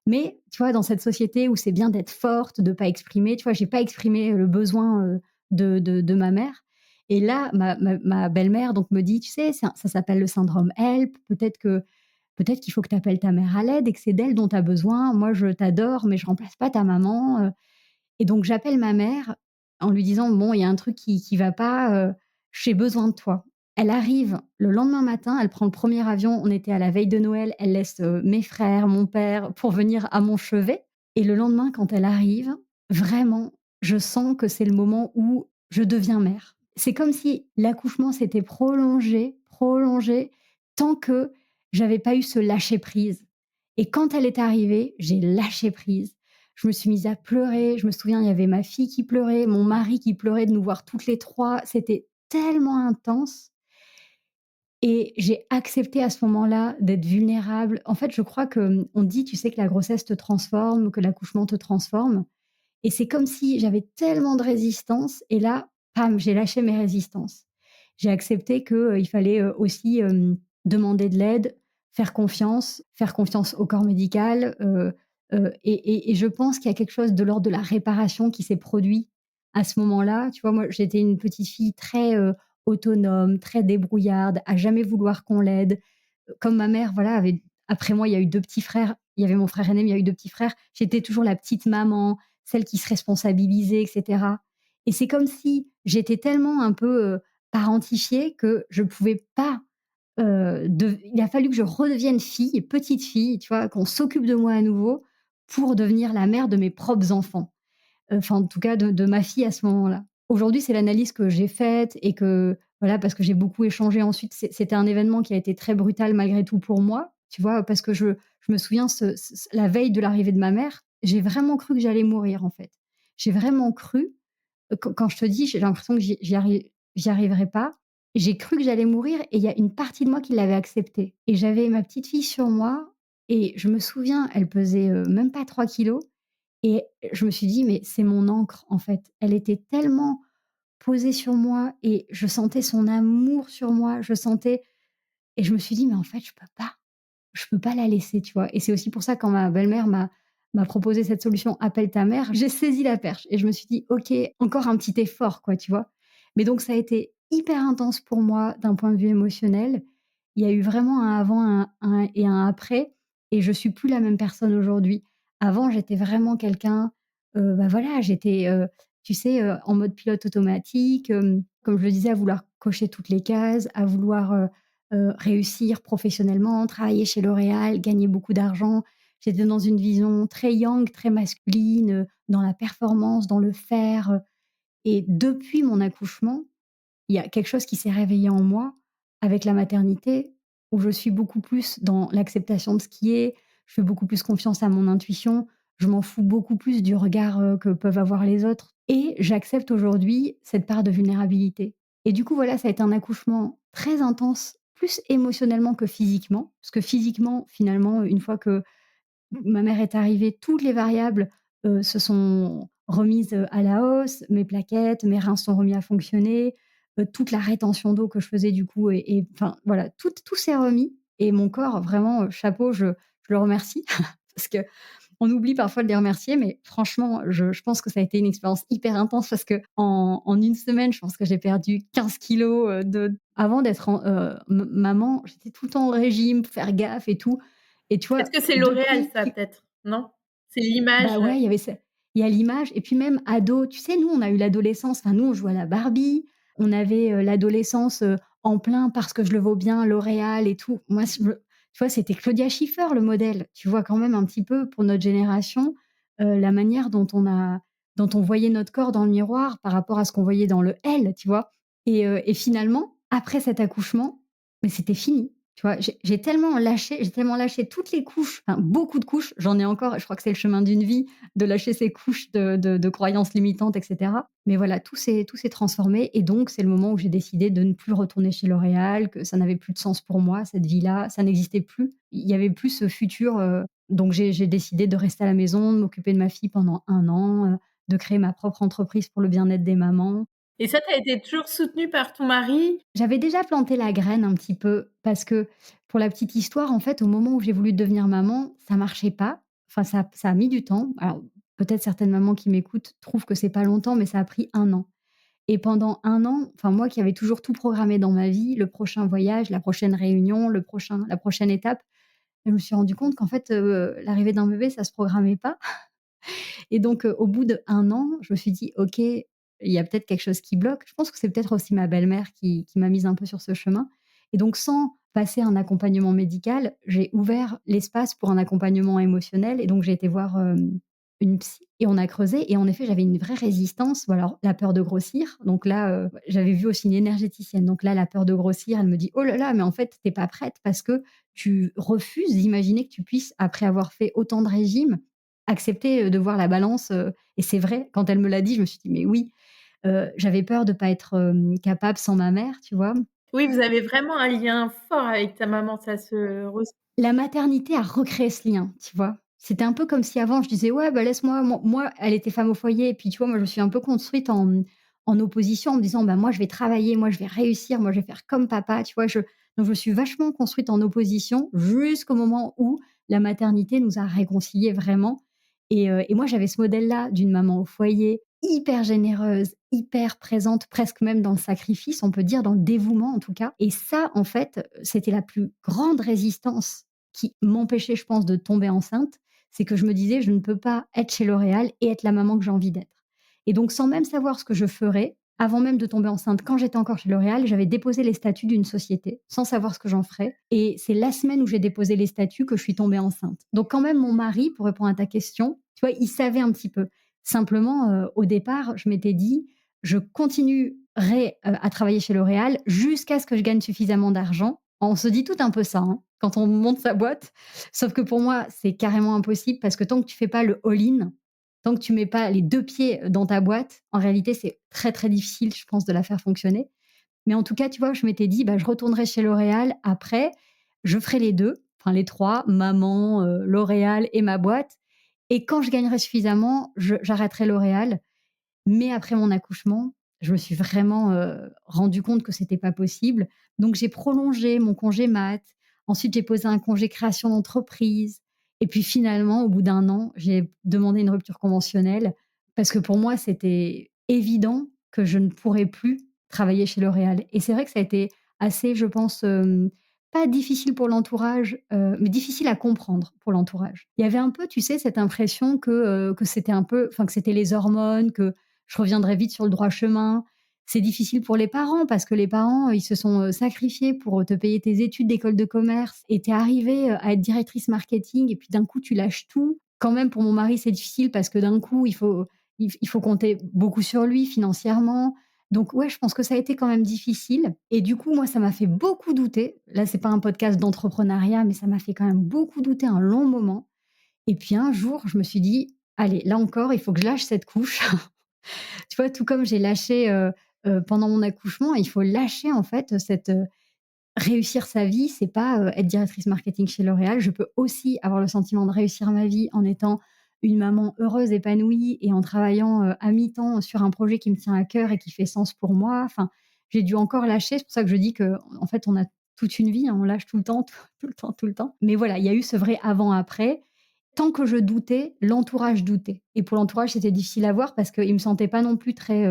Mais tu vois, dans cette société où c'est bien d'être forte, de pas exprimer, tu vois? J'ai pas exprimé le besoin, de ma mère et là, ma belle-mère donc me dit: «Tu sais, ça s'appelle le syndrome HELP, peut-être qu'il faut que tu appelles ta mère à l'aide et que c'est d'elle dont tu as besoin. Moi, je t'adore, mais je remplace pas ta maman, et donc j'appelle ma mère en lui disant: «Bon, il y a un truc qui va pas, j'ai besoin de toi». Elle arrive le lendemain matin, elle prend le premier avion, on était à la veille de Noël, elle laisse, mes frères, mon père pour venir à mon chevet et le lendemain, quand elle arrive, vraiment, je sens que c'est le moment où je deviens mère. C'est comme si l'accouchement s'était prolongé, prolongé, tant que j'avais pas eu ce lâcher prise et quand elle est arrivée, j'ai lâché prise. Je me suis mise à pleurer. Je me souviens, il y avait ma fille qui pleurait, mon mari qui pleurait de nous voir toutes les 3. C'était tellement intense et j'ai accepté à ce moment-là d'être vulnérable. En fait, je crois que, on dit, tu sais, que la grossesse te transforme, que l'accouchement te transforme et c'est comme si j'avais tellement de résistance et là, pam, j'ai lâché mes résistances. J'ai accepté que, il fallait, aussi, demander de l'aide, faire confiance au corps médical, et je pense qu'il y a quelque chose de l'ordre de la réparation qui s'est produit à ce moment-là. Tu vois, moi, j'étais une petite fille très, autonome, très débrouillarde, à jamais vouloir qu'on l'aide. Comme ma mère, voilà, avait après moi, il y a eu 2 petits frères. Il y avait mon frère aîné, mais il y a eu 2 petits frères. J'étais toujours la petite maman, celle qui se responsabilisait et cetera et c'est comme si j'étais tellement un peu, parentifiée que je pouvais pas, il a fallu que je redevienne fille, petite fille, tu vois? Qu'on s'occupe de moi à nouveau pour devenir la mère de mes propres enfants. Enfin, en tout cas, de ma fille à ce moment-là. Aujourd'hui, c'est l'analyse que j'ai faite et que voilà, parce que j'ai beaucoup échangé ensuite. C'était un événement qui a été très brutal malgré tout pour moi, tu vois? Parce que je me souviens la veille de l'arrivée de ma mère, j'ai vraiment cru que j'allais mourir, en fait. J'ai vraiment cru, quand je te dis, j'ai l'impression que j'y arriverai pas. J'ai cru que j'allais mourir et il y a une partie de moi qui l'avait accepté et j'avais ma petite fille sur moi et je me souviens, elle pesait, même pas 3 kilos et je me suis dit: «Mais c'est mon ancre, en fait». Elle était tellement posée sur moi et je sentais son amour sur moi, je sentais et je me suis dit: «Mais en fait, je peux pas la laisser», tu vois? Et c'est aussi pour ça quand ma belle-mère m'a proposé cette solution «appelle ta mère», j'ai saisi la perche et je me suis dit: «OK, encore un petit effort», quoi, tu vois? Mais donc ça a été hyper intense pour moi d'un point de vue émotionnel. Il y a eu vraiment un avant, un et un après et je suis plus la même personne aujourd'hui. Avant, j'étais vraiment quelqu'un, bah, voilà, j'étais, tu sais, en mode pilote automatique, comme je le disais, à vouloir cocher toutes les cases, à vouloir, réussir professionnellement, travailler chez L'Oréal, gagner beaucoup d'argent. J'étais dans une vision très yang, très masculine, dans la performance, dans le faire, et depuis mon accouchement, il y a quelque chose qui s'est réveillé en moi avec la maternité, où je suis beaucoup plus dans l'acceptation de ce qui est, je fais beaucoup plus confiance à mon intuition, je m'en fous beaucoup plus du regard, que peuvent avoir les autres et j'accepte aujourd'hui cette part de vulnérabilité et du coup, voilà, ça a été un accouchement très intense, plus émotionnellement que physiquement. Parce que physiquement, finalement, une fois que ma mère est arrivée, toutes les variables, se sont remises, à la hausse, mes plaquettes, mes reins sont remis à fonctionner, toute la rétention d'eau que je faisais du coup et enfin voilà, tout s'est remis et mon corps vraiment, chapeau, je le remercie parce qu'on oublie parfois de les remercier, mais franchement, je pense que ça a été une expérience hyper intense parce qu'en 1 semaine, je pense que j'ai perdu 15 kilogrammes, de avant d'être maman, j'étais tout le temps au régime, faire gaffe et tout et tu
Est-ce
vois,
que c'est L'Oréal
depuis
ça peut-être? Non? C'est l'image,
bah, ouais, il y avait ça. Il y a l'image et puis même ado, tu sais, nous, on a eu l'adolescence, enfin, nous, on jouait à la Barbie, on avait, l'adolescence, en plein «Parce que je le vaux bien», L'Oréal et tout. Moi, tu vois, c'était Claudia Schiffer le modèle. Tu vois quand même un petit peu pour notre génération, la manière dont on voyait notre corps dans le miroir par rapport à ce qu'on voyait dans le elle, tu vois? Et finalement, après cet accouchement, mais c'était fini. Tu vois? J'ai tellement lâché toutes les couches, enfin beaucoup de couches, j'en ai encore, je crois que c'est le chemin d'une vie de lâcher ces couches de croyances limitantes et cetera. Mais voilà, tout s'est transformé et donc c'est le moment où j'ai décidé de ne plus retourner chez L'Oréal, que ça n'avait plus de sens pour moi, cette vie-là, ça n'existait plus. Il y avait plus ce futur, donc j'ai décidé de rester à la maison, de m'occuper de ma fille pendant 1 an, de créer ma propre entreprise pour le bien-être des mamans.
Et ça, tu as été toujours soutenue par ton mari?
J'avais déjà planté la graine un petit peu parce que, pour la petite histoire, en fait, au moment où j'ai voulu devenir maman, ça marchait pas. Enfin, ça a mis du temps. Alors, peut-être certaines mamans qui m'écoutent trouvent que c'est pas longtemps, mais ça a pris 1 an. Et pendant 1 an, enfin moi qui avais toujours tout programmé dans ma vie, le prochain voyage, la prochaine réunion, la prochaine étape, je me suis rendu compte qu'en fait, l'arrivée d'un bébé, ça se programmait pas. Et donc, au bout d'1 an, je me suis dit: «OK, il y a peut-être quelque chose qui bloque». Je pense que c'est peut-être aussi ma belle-mère qui m'a mise un peu sur ce chemin et donc sans passer un accompagnement médical, j'ai ouvert l'espace pour un accompagnement émotionnel et donc j'ai été voir, une psy et on a creusé et en effet, j'avais une vraie résistance. Bon alors, la peur de grossir, donc là, j'avais vu aussi une énergéticienne, donc là, la peur de grossir, elle me dit: «Oh là là, mais en fait, tu es pas prête parce que tu refuses d'imaginer que tu puisses, après avoir fait autant de régimes, accepter, de voir la balance, et c'est vrai, quand elle me l'a dit, je me suis dit: «Mais oui». J'avais peur de pas être, capable sans ma mère, tu vois?
Oui, vous avez vraiment un lien fort avec ta maman, ça se ressent.
La maternité a recréé ce lien, tu vois? C'était un peu comme si avant je disais: «Ouais, bah, laisse-moi». Moi, elle était femme au foyer et puis, tu vois, moi, je me suis un peu construite en opposition en me disant: «Bah, moi, je vais travailler, moi, je vais réussir, moi, je vais faire comme papa», tu vois? Donc je me suis vachement construite en opposition jusqu'au moment où la maternité nous a réconciliés vraiment et moi, j'avais ce modèle-là d'une maman au foyer, hyper généreuse, hyper présente, presque même dans le sacrifice, on peut dire, dans le dévouement, en tout cas et ça, en fait, c'était la plus grande résistance qui m'empêchait, je pense, de tomber enceinte, c'est que je me disais: «Je ne peux pas être chez L'Oréal et être la maman que j'ai envie d'être» et donc sans même savoir ce que je ferais, avant même de tomber enceinte, quand j'étais encore chez L'Oréal, j'avais déposé les statuts d'une société, sans savoir ce que j'en ferais et c'est la semaine où j'ai déposé les statuts que je suis tombée enceinte. Donc quand même mon mari, pour répondre à ta question, tu vois, il savait un petit peu. Simplement, au départ, je m'étais dit: «Je continuerai, à travailler chez L'Oréal jusqu'à ce que je gagne suffisamment d'argent». On se dit tout un peu ça, hein, quand on monte sa boîte. Sauf que pour moi, c'est carrément impossible parce que tant que tu fais pas le all-in, tant que tu mets pas les 2 pieds dans ta boîte, en réalité, c'est très, très difficile, je pense, de la faire fonctionner. Mais en tout cas, tu vois, je m'étais dit: «Bah, je retournerai chez L'Oréal. Après, je ferai les 2, enfin les 3, maman, L'Oréal et ma boîte et quand je gagnerai suffisamment, j'arrêterai L'Oréal». Mais après mon accouchement, je me suis vraiment, rendue compte que c'était pas possible. Donc j'ai prolongé mon congé mat. Ensuite, j'ai posé un congé création d'entreprise et puis finalement, au bout d'1 an, j'ai demandé une rupture conventionnelle parce que pour moi, c'était évident que je ne pourrais plus travailler chez L'Oréal et c'est vrai que ça a été assez, je pense, pas difficile pour l'entourage, mais difficile à comprendre pour l'entourage. Il y avait un peu, tu sais, cette impression que c'était un peu enfin, que c'était les hormones, que je reviendrai vite sur le droit chemin. C'est difficile pour les parents parce que les parents, ils se sont, sacrifiés pour, te payer tes études d'école de commerce et tu es arrivée, à être directrice marketing et puis d'un coup tu lâches tout. Quand même pour mon mari, c'est difficile parce que d'un coup, il faut compter beaucoup sur lui financièrement. Donc ouais, je pense que ça a été quand même difficile et du coup, moi, ça m'a fait beaucoup douter. Là, c'est pas un podcast d'entrepreneuriat, mais ça m'a fait quand même beaucoup douter un long moment et puis un jour, je me suis dit: «Allez, là encore, il faut que je lâche cette couche». Tu vois, tout comme j'ai lâché, pendant mon accouchement, il faut lâcher en fait, réussir sa vie, c'est pas, être directrice marketing chez L'Oréal. Je peux aussi avoir le sentiment de réussir ma vie en étant une maman heureuse, épanouie et en travaillant, à mi-temps sur un projet qui me tient à cœur et qui fait sens pour moi. Enfin, j'ai dû encore lâcher. C'est pour ça que je dis qu'en fait, on a toute une vie, hein, on lâche tout le temps, tout le temps, tout le temps. Mais voilà, il y a eu ce vrai avant-après. Tant que je doutais, l'entourage doutait et pour l'entourage, c'était difficile à voir parce qu'il me sentait pas non plus très,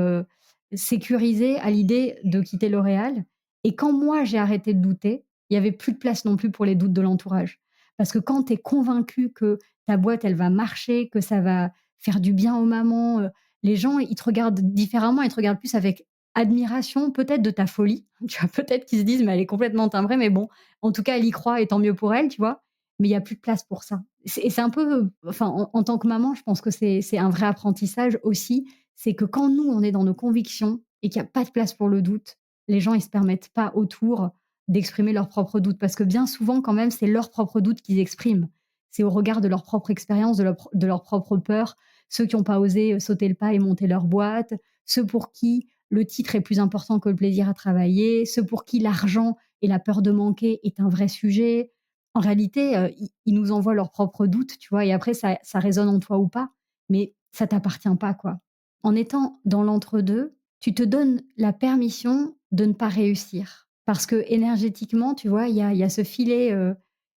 sécurisée à l'idée de quitter L'Oréal et quand moi j'ai arrêté de douter, il y avait plus de place non plus pour les doutes de l'entourage. Parce que quand tu es convaincu que ta boîte, elle va marcher, que ça va faire du bien aux mamans, les gens, ils te regardent différemment, ils te regardent plus avec admiration, peut-être de ta folie. Tu vois? Peut-être qu'ils se disent: «Mais elle est complètement timbrée, mais bon, en tout cas, elle y croit et tant mieux pour elle», tu vois? Mais il y a plus de place pour ça. C'est un peu, enfin, en tant que maman, je pense que c'est un vrai apprentissage aussi. C'est que quand nous, on est dans nos convictions et qu'il y a pas de place pour le doute, les gens, ils se permettent pas autour d'exprimer leurs propres doutes. Parce que bien souvent, quand même, c'est leurs propres doutes qu'ils expriment. C'est au regard de leur propre expérience, de leur propre peur. Ceux qui n'ont pas osé sauter le pas et monter leur boîte, ceux pour qui le titre est plus important que le plaisir à travailler, ceux pour qui l'argent et la peur de manquer est un vrai sujet. En réalité, ils nous envoient leurs propres doutes, tu vois? Et après ça résonne en toi ou pas, mais ça t'appartient pas, quoi. En étant dans l'entre-deux, tu te donnes la permission de ne pas réussir. Parce que énergétiquement, tu vois, il y a ce filet,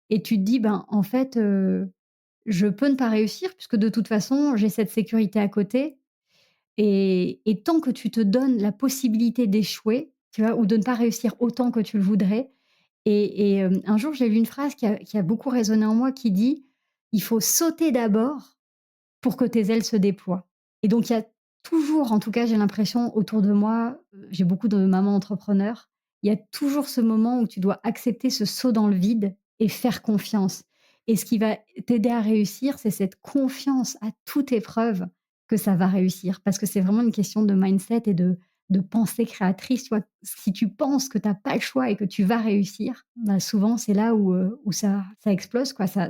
et tu te dis: «Ben, en fait, je peux ne pas réussir puisque de toute façon, j'ai cette sécurité à côté». Et tant que tu te donnes la possibilité d'échouer, tu vois? Ou de ne pas réussir autant que tu le voudrais. Un jour, j'ai lu une phrase qui a beaucoup résonné en moi qui dit: «Il faut sauter d'abord pour que tes ailes se déploient». Et donc il y a toujours, en tout cas j'ai l'impression autour de moi, j'ai beaucoup de mamans entrepreneurs, il y a toujours ce moment où tu dois accepter ce saut dans le vide et faire confiance. Et ce qui va t'aider à réussir, c'est cette confiance à toute épreuve que ça va réussir. Parce que c'est vraiment une question de mindset et de pensée créatrice, tu vois? Si tu penses que tu as pas le choix et que tu vas réussir, bah, souvent c'est là où ça explose quoi, ça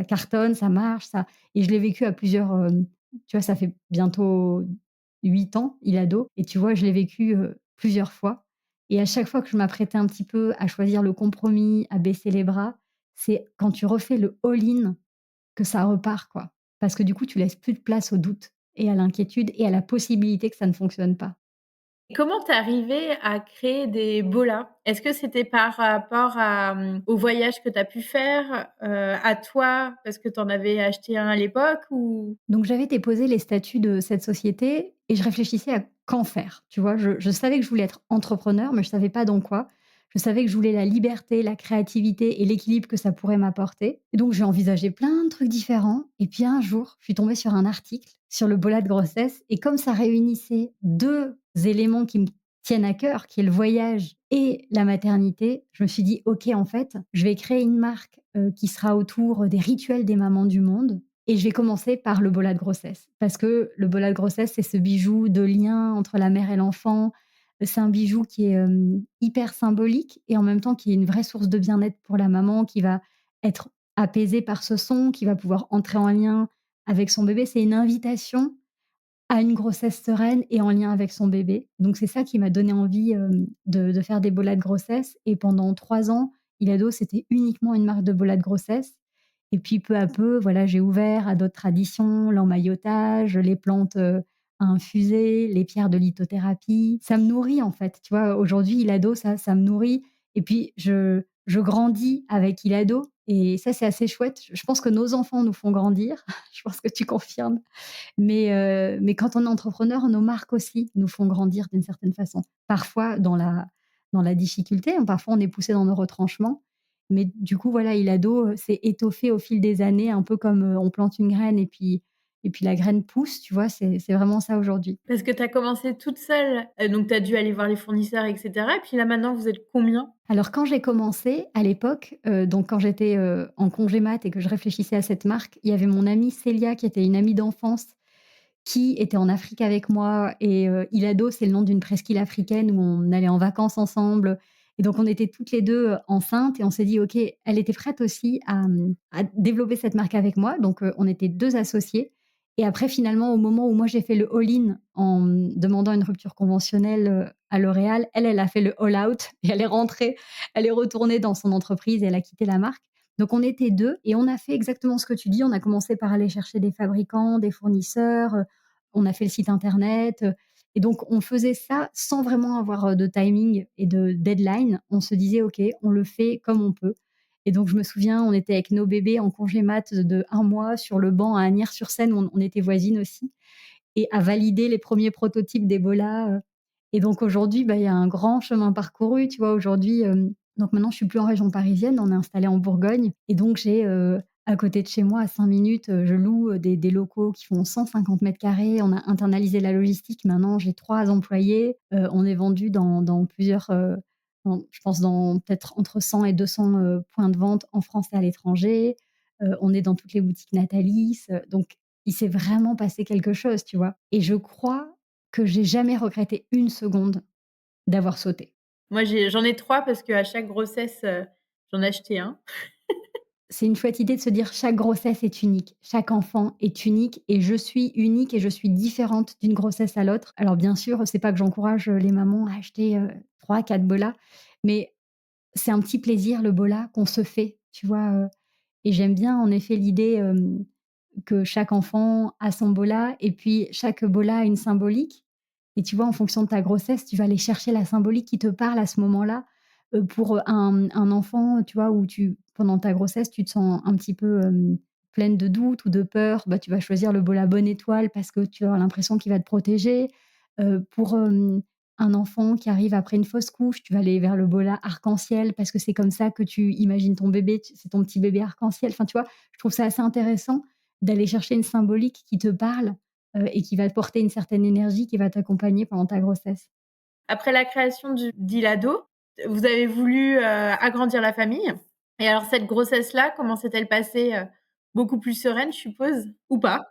cartonne, ça marche, ça et je l'ai vécu à plusieurs, tu vois, ça fait bientôt 8 ans, Ilado et tu vois, je l'ai vécu, plusieurs fois et à chaque fois que je m'apprêtais un petit peu à choisir le compromis, à baisser les bras, c'est quand tu refais le all-in que ça repart, quoi. Parce que du coup, tu laisses plus de place au doute et à l'inquiétude et à la possibilité que ça ne fonctionne pas.
Comment tu es arrivée à créer des bolas? Est-ce que c'était par rapport à, au voyage que tu as pu faire, à toi, parce que tu en avais acheté un à l'époque ou?
Donc j'avais déposé les statuts de cette société et je réfléchissais à qu'en faire, tu vois? Je savais que je voulais être entrepreneur, mais je savais pas dans quoi. Je savais que je voulais la liberté, la créativité et l'équilibre que ça pourrait m'apporter et donc j'ai envisagé plein de trucs différents et puis un jour, je suis tombée sur un article sur le bolat de grossesse et comme ça réunissait 2 éléments qui me tiennent à cœur, qui est le voyage et la maternité, je me suis dit: «OK, en fait, je vais créer une marque, qui sera autour des rituels des mamans du monde et je vais commencer par le bolat de grossesse. Parce que le bolat de grossesse, c'est ce bijou de lien entre la mère et l'enfant. C'est un bijou qui est hyper symbolique et en même temps qui est une vraie source de bien-être pour la maman qui va être apaisée par ce son, qui va pouvoir entrer en lien avec son bébé. C'est une invitation à une grossesse sereine et en lien avec son bébé. Donc c'est ça qui m'a donné envie de faire des bolas de grossesse. Et pendant 3 ans, Ilado, c'était uniquement une marque de bolas de grossesse. Et puis peu à peu, voilà, j'ai ouvert à d'autres traditions, l'emmaillotage, les plantes, à infuser, les pierres de lithothérapie. Ça me nourrit en fait, tu vois? Aujourd'hui, Ilado, ça me nourrit et puis je grandis avec Ilado et ça, c'est assez chouette. Je pense que nos enfants nous font grandir. Je pense que tu confirmes. Mais quand on est entrepreneur, nos marques aussi nous font grandir d'une certaine façon. Parfois dans la difficulté, hein, parfois on est poussé dans nos retranchements. Mais du coup, voilà, Ilado, s'est étoffé au fil des années, un peu comme, on plante une graine et puis la graine pousse, tu vois? C'est vraiment ça aujourd'hui.
Parce que tu as commencé toute seule, donc tu as dû aller voir les fournisseurs et cetera et puis là maintenant vous êtes combien?
Alors quand j'ai commencé, à l'époque, donc quand j'étais, en congé mat et que je réfléchissais à cette marque, il y avait mon amie Célia qui était une amie d'enfance qui était en Afrique avec moi et Ilado, c'est le nom d'une presqu'île africaine où on allait en vacances ensemble et donc on était toutes les 2 enceintes et on s'est dit: «OK». Elle était prête aussi à développer cette marque avec moi, donc on était 2 associées et après finalement, au moment où moi j'ai fait le all-in en demandant une rupture conventionnelle, à L'Oréal, elle a fait le all out et elle est rentrée, elle est retournée dans son entreprise et elle a quitté la marque. Donc on était 2 et on a fait exactement ce que tu dis. On a commencé par aller chercher des fabricants, des fournisseurs, on a fait le site internet, et donc on faisait ça sans vraiment avoir, de timing et de deadline. On se disait: «OK, on le fait comme on peut» et donc je me souviens, on était avec nos bébés en congé mat de 1 mois sur le banc à Asnières-sur-Seine, on était voisines aussi et à valider les premiers prototypes d'Ebola, et donc aujourd'hui, bah, il y a un grand chemin parcouru, tu vois? Aujourd'hui, donc maintenant je suis plus en région parisienne, on est installé en Bourgogne et donc j'ai, à côté de chez moi, à 5 minutes, je loue, des locaux qui font 150 carrés. On a internalisé la logistique. Maintenant, j'ai 3 employés. On est vendu dans plusieurs, je pense dans peut-être entre 100 et 200, points de vente en France et à l'étranger. On est dans toutes les boutiques Natalis, donc il s'est vraiment passé quelque chose, tu vois? Et je crois que j'ai jamais regretté une seconde d'avoir sauté.
Moi, j'en ai 3 parce qu'à chaque grossesse, j'en achetais un.
C'est une chouette idée de se dire chaque grossesse est unique, chaque enfant est unique et je suis unique et je suis différente d'une grossesse à l'autre. Alors bien sûr, c'est pas que j'encourage, les mamans à acheter, 3-4 bolas, mais c'est un petit plaisir le bola qu'on se fait, tu vois? Et j'aime bien en effet l'idée, que chaque enfant a son bola et puis chaque bola a une symbolique et tu vois, en fonction de ta grossesse, tu vas aller chercher la symbolique qui te parle à ce moment-là. Pour, un enfant, tu vois, où pendant ta grossesse, tu te sens un petit peu, pleine de doutes ou de peur, bah, tu vas choisir le bola bonne étoile parce que tu as l'impression qu'il va te protéger. Pour, un enfant qui arrive après une fausse couche, tu vas aller vers le bola arc-en-ciel parce que c'est comme ça que tu imagines ton bébé, c'est ton petit bébé arc-en-ciel. Enfin, tu vois, je trouve ça assez intéressant d'aller chercher une symbolique qui te parle, et qui va te porter une certaine énergie qui va t'accompagner pendant ta grossesse.
Après la création d'Ilado, vous avez voulu, agrandir la famille et alors cette grossesse-là, comment s'est-elle passée? Beaucoup plus sereine, je suppose? Ou pas?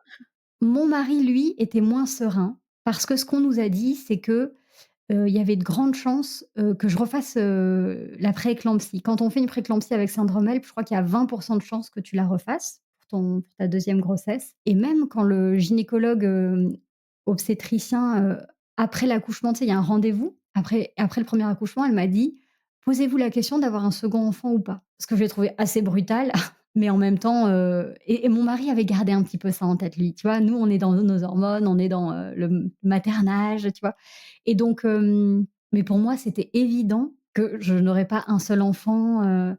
Mon mari, lui, était moins serein parce que ce qu'on nous a dit, c'est que, il y avait de grandes chances, que je refasse, la prééclampsie. Quand on fait une prééclampsie avec syndrome HELLP, je crois qu'il y a 20 de chances que tu la refasses pour ta deuxième grossesse et même quand le gynécologue, obstétricien, après l'accouchement, tu sais, il y a un rendez-vous, après le premier accouchement, elle m'a dit: «Posez-vous la question d'avoir un second enfant ou pas?» ce que j'ai trouvé assez brutal, mais en même temps, et mon mari avait gardé un petit peu ça en tête, lui, tu vois? Nous, on est dans nos hormones, on est dans, le maternage, tu vois? Et donc, mais pour moi, c'était évident que je n'aurais pas un seul enfant,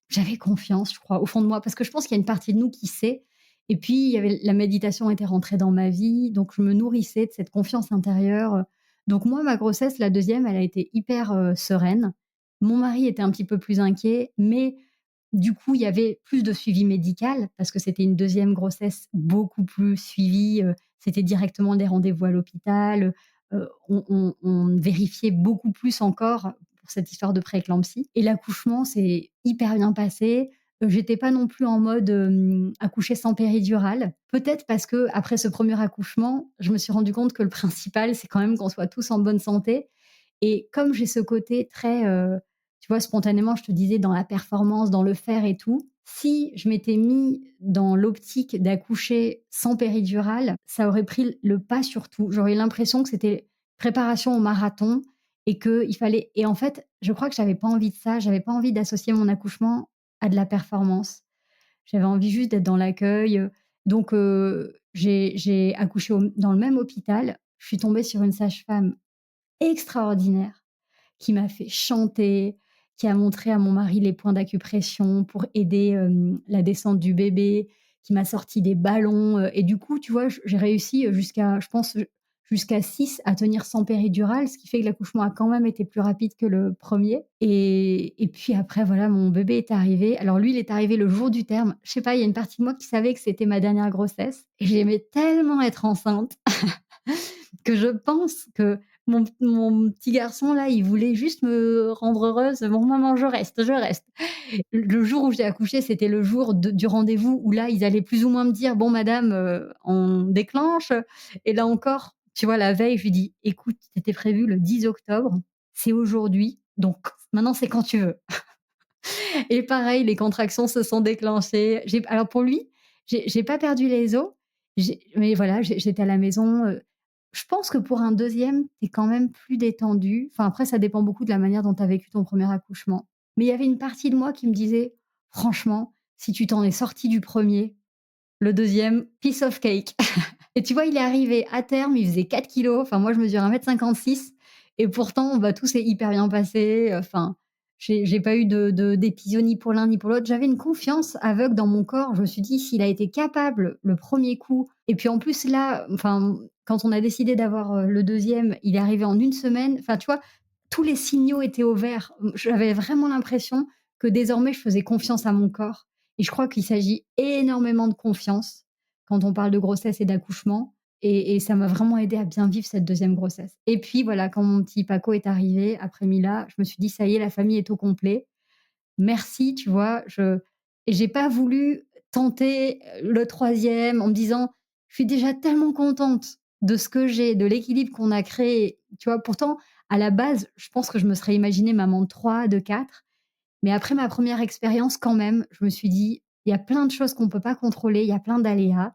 j'avais confiance, je crois, au fond de moi, parce que je pense qu'il y a une partie de nous qui sait et puis il y avait la méditation était rentrée dans ma vie, donc je me nourrissais de cette confiance intérieure, donc moi, ma grossesse, la deuxième, elle a été hyper, sereine. Mon mari était un petit peu plus inquiet, mais du coup, il y avait plus de suivi médical parce que c'était une deuxième grossesse beaucoup plus suivie, c'était directement des rendez-vous à l'hôpital, on vérifiait beaucoup plus encore pour cette histoire de prééclampsie et l'accouchement s'est hyper bien passé. J'étais pas non plus en mode, accoucher sans péridurale. Peut-être parce qu'après ce premier accouchement, je me suis rendu compte que le principal, c'est quand même qu'on soit tous en bonne santé et comme j'ai ce côté très, tu vois, spontanément, je te disais dans la performance, dans le faire et tout, si je m'étais mis dans l'optique d'accoucher sans péridurale, ça aurait pris le pas sur tout. J'aurais eu l'impression que c'était préparation au marathon et qu'il fallait et en fait, je crois que j'avais pas envie de ça, j'avais pas envie d'associer mon accouchement à de la performance. J'avais envie juste d'être dans l'accueil, donc j'ai accouché dans le même hôpital. Je suis tombée sur une sage-femme extraordinaire qui m'a fait chanter, qui a montré à mon mari les points d'acupression pour aider, la descente du bébé, qui m'a sorti des ballons, et du coup, tu vois, j'ai réussi, jusqu'à je pense, jusqu'à 6 à tenir sans péridurale, ce qui fait que l'accouchement a quand même été plus rapide que le premier. Et puis après, voilà, mon bébé est arrivé. Alors lui, il est arrivé le jour du terme. Je sais pas, il y a une partie de moi qui savait que c'était ma dernière grossesse et j'aimais tellement être enceinte que je pense que mon petit garçon là, il voulait juste me rendre heureuse. «Bon maman, je reste, je reste». Le jour où j'ai accouché, c'était le jour du rendez-vous où là, ils allaient plus ou moins me dire: «Bon madame, on déclenche» et là encore, tu vois, la veille, je lui dis: «Écoute, c'était prévu le 10 octobre, c'est aujourd'hui, donc maintenant c'est quand tu veux». Et pareil, les contractions se sont déclenchées. Alors pour lui, j'ai pas perdu les os, mais voilà, j'étais à la maison, je pense que pour un deuxième, tu es quand même plus détendu. Enfin, après, ça dépend beaucoup de la manière dont tu as vécu ton premier accouchement. Mais il y avait une partie de moi qui me disait: «Franchement, si tu t'en es sorti du premier, le deuxième, piece of cake». Et tu vois, il est arrivé à terme, il faisait 4 kilos. Enfin, moi, je mesure 1,56 m et pourtant, bah, tout s'est hyper bien passé. Enfin, j'ai pas eu d'épisode ni pour l'un ni pour l'autre. J'avais une confiance aveugle dans mon corps. Je me suis dit: «S'il a été capable le premier coup» et puis en plus là, enfin, quand on a décidé d'avoir, le deuxième, il est arrivé en une semaine. Enfin, tu vois, tous les signaux étaient au vert. J'avais vraiment l'impression que désormais, je faisais confiance à mon corps et je crois qu'il s'agit énormément de confiance quand on parle de grossesse et d'accouchement et ça m'a vraiment aidée à bien vivre cette deuxième grossesse. Et puis voilà, quand mon petit Paco est arrivé après Mila, je me suis dit: «Ça y est, la famille est au complet. Merci», tu vois? Et j'ai pas voulu tenter, le troisième en me disant: «Je suis déjà tellement contente de ce que j'ai, de l'équilibre qu'on a créé», tu vois? Pourtant, À la base, je pense que je me serais imaginée maman de 3, de 4. Mais après ma première expérience, quand même, je me suis dit: «Il y a plein de choses qu'on ne peut pas contrôler, il y a plein d'aléas».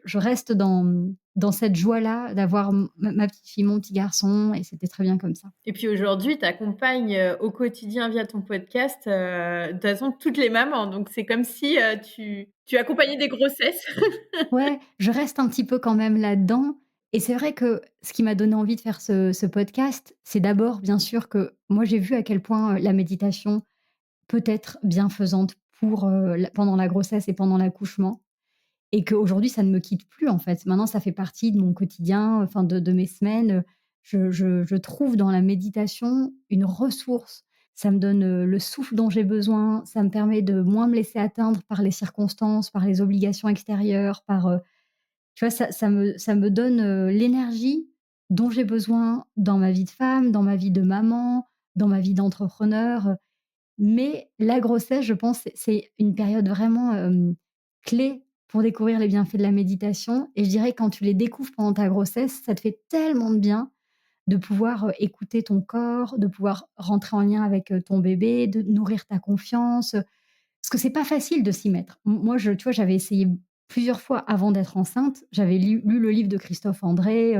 Je reste dans cette joie-là d'avoir ma petite fille, mon petit garçon et c'était très bien comme ça.
Et puis aujourd'hui, tu accompagnes, au quotidien via ton podcast, de toute façon toutes les mamans. Donc c'est comme si, tu accompagnais des grossesses.
Ouais, je reste un petit peu quand même là-dedans et c'est vrai que ce qui m'a donné envie de faire ce podcast, c'est d'abord, bien sûr, que moi j'ai vu à quel point, la méditation peut être bienfaisante pour, la pendant la grossesse et pendant l'accouchement. Et qu'aujourd'hui, ça ne me quitte plus, en fait. Maintenant, ça fait partie de mon quotidien, enfin de mes semaines. Je trouve dans la méditation une ressource. Ça me donne, le souffle dont j'ai besoin, ça me permet de moins me laisser atteindre par les circonstances, par les obligations extérieures, tu vois? Ça me donne, l'énergie dont j'ai besoin dans ma vie de femme, dans ma vie de maman, dans ma vie d'entrepreneur, mais la grossesse, je pense, c'est une période vraiment, clé pour découvrir les bienfaits de la méditation et je dirais quand tu les découvres pendant ta grossesse, ça te fait tellement de bien de pouvoir, écouter ton corps, de pouvoir rentrer en lien avec, ton bébé, de nourrir ta confiance, parce que c'est pas facile de s'y mettre. Moi, tu vois, j'avais essayé plusieurs fois avant d'être enceinte. J'avais lu le livre de Christophe André,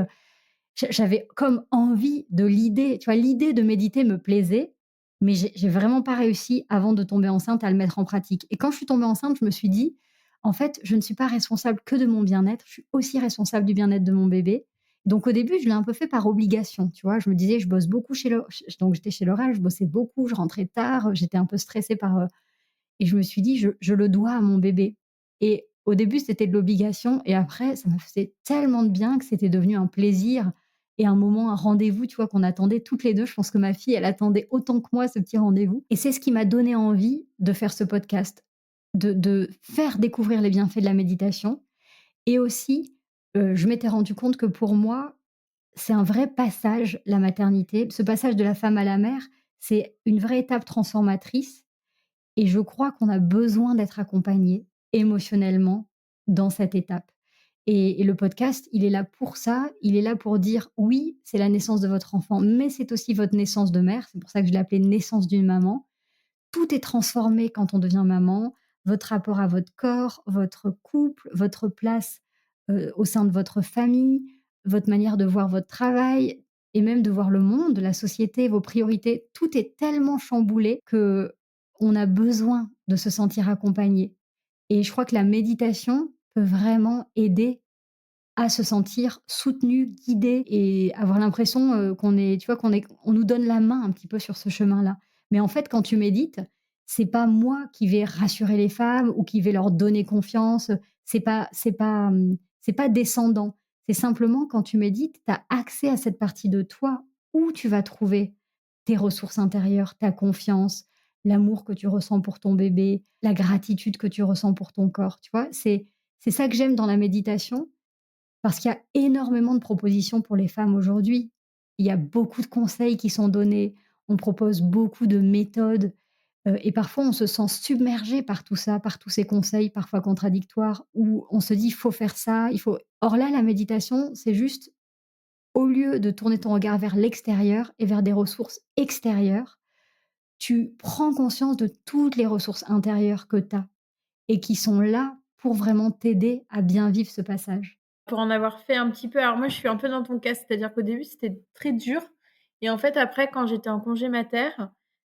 j'avais comme envie de l'idée, tu vois? L'idée de méditer me plaisait, mais j'ai vraiment pas réussi avant de tomber enceinte à le mettre en pratique et quand je suis tombée enceinte, je me suis dit: «En fait, je ne suis pas responsable que de mon bien-être, je suis aussi responsable du bien-être de mon bébé». Donc au début, je l'ai un peu fait par obligation, tu vois? Je me disais: «Je bosse beaucoup chez donc j'étais chez L'Oréal, je bossais beaucoup, je rentrais tard, j'étais un peu stressée et je me suis dit: «Je le dois à mon bébé» et au début, c'était de l'obligation et après, ça me faisait tellement de bien que c'était devenu un plaisir et un moment, un rendez-vous, tu vois, qu'on attendait toutes les 2. Je pense que ma fille, elle attendait autant que moi ce petit rendez-vous et c'est ce qui m'a donné envie de faire ce podcast, de faire découvrir les bienfaits de la méditation et aussi, je m'étais rendu compte que pour moi, c'est un vrai passage, la maternité. Ce passage de la femme à la mère, c'est une vraie étape transformatrice et je crois qu'on a besoin d'être accompagné émotionnellement dans cette étape. Et le podcast, il est là pour ça. Il est là pour dire: «Oui, c'est la naissance de votre enfant, mais c'est aussi votre naissance de mère». C'est pour ça que je l'ai appelé «naissance d'une maman». Tout est transformé quand on devient maman. Votre rapport à votre corps, votre couple, votre place, au sein de votre famille, votre manière de voir votre travail et même de voir le monde, la société, vos priorités. Tout est tellement chamboulé que on a besoin de se sentir accompagné et je crois que la méditation peut vraiment aider à se sentir soutenu, guidé et avoir l'impression, qu'on est tu vois, on nous donne la main un petit peu sur ce chemin-là. Mais en fait, quand tu médites, c'est pas moi qui vais rassurer les femmes ou qui vais leur donner confiance, c'est pas descendant. C'est simplement quand tu médites, tu as accès à cette partie de toi où tu vas trouver tes ressources intérieures, ta confiance, l'amour que tu ressens pour ton bébé, la gratitude que tu ressens pour ton corps, tu vois? C'est ça que j'aime dans la méditation parce qu'il y a énormément de propositions pour les femmes aujourd'hui. Il y a beaucoup de conseils qui sont donnés. On propose beaucoup de méthodes, et parfois on se sent submergé par tout ça, par tous ces conseils parfois contradictoires où on se dit: «Il faut faire ça, il faut». Or là, la méditation, c'est juste au lieu de tourner ton regard vers l'extérieur et vers des ressources extérieures, tu prends conscience de toutes les ressources intérieures que tu as et qui sont là pour vraiment t'aider à bien vivre ce passage.
Pour en avoir fait un petit peu, alors moi je suis un peu dans ton cas, c'est-à-dire qu'au début c'était très dur et en fait après quand j'étais en congé mater,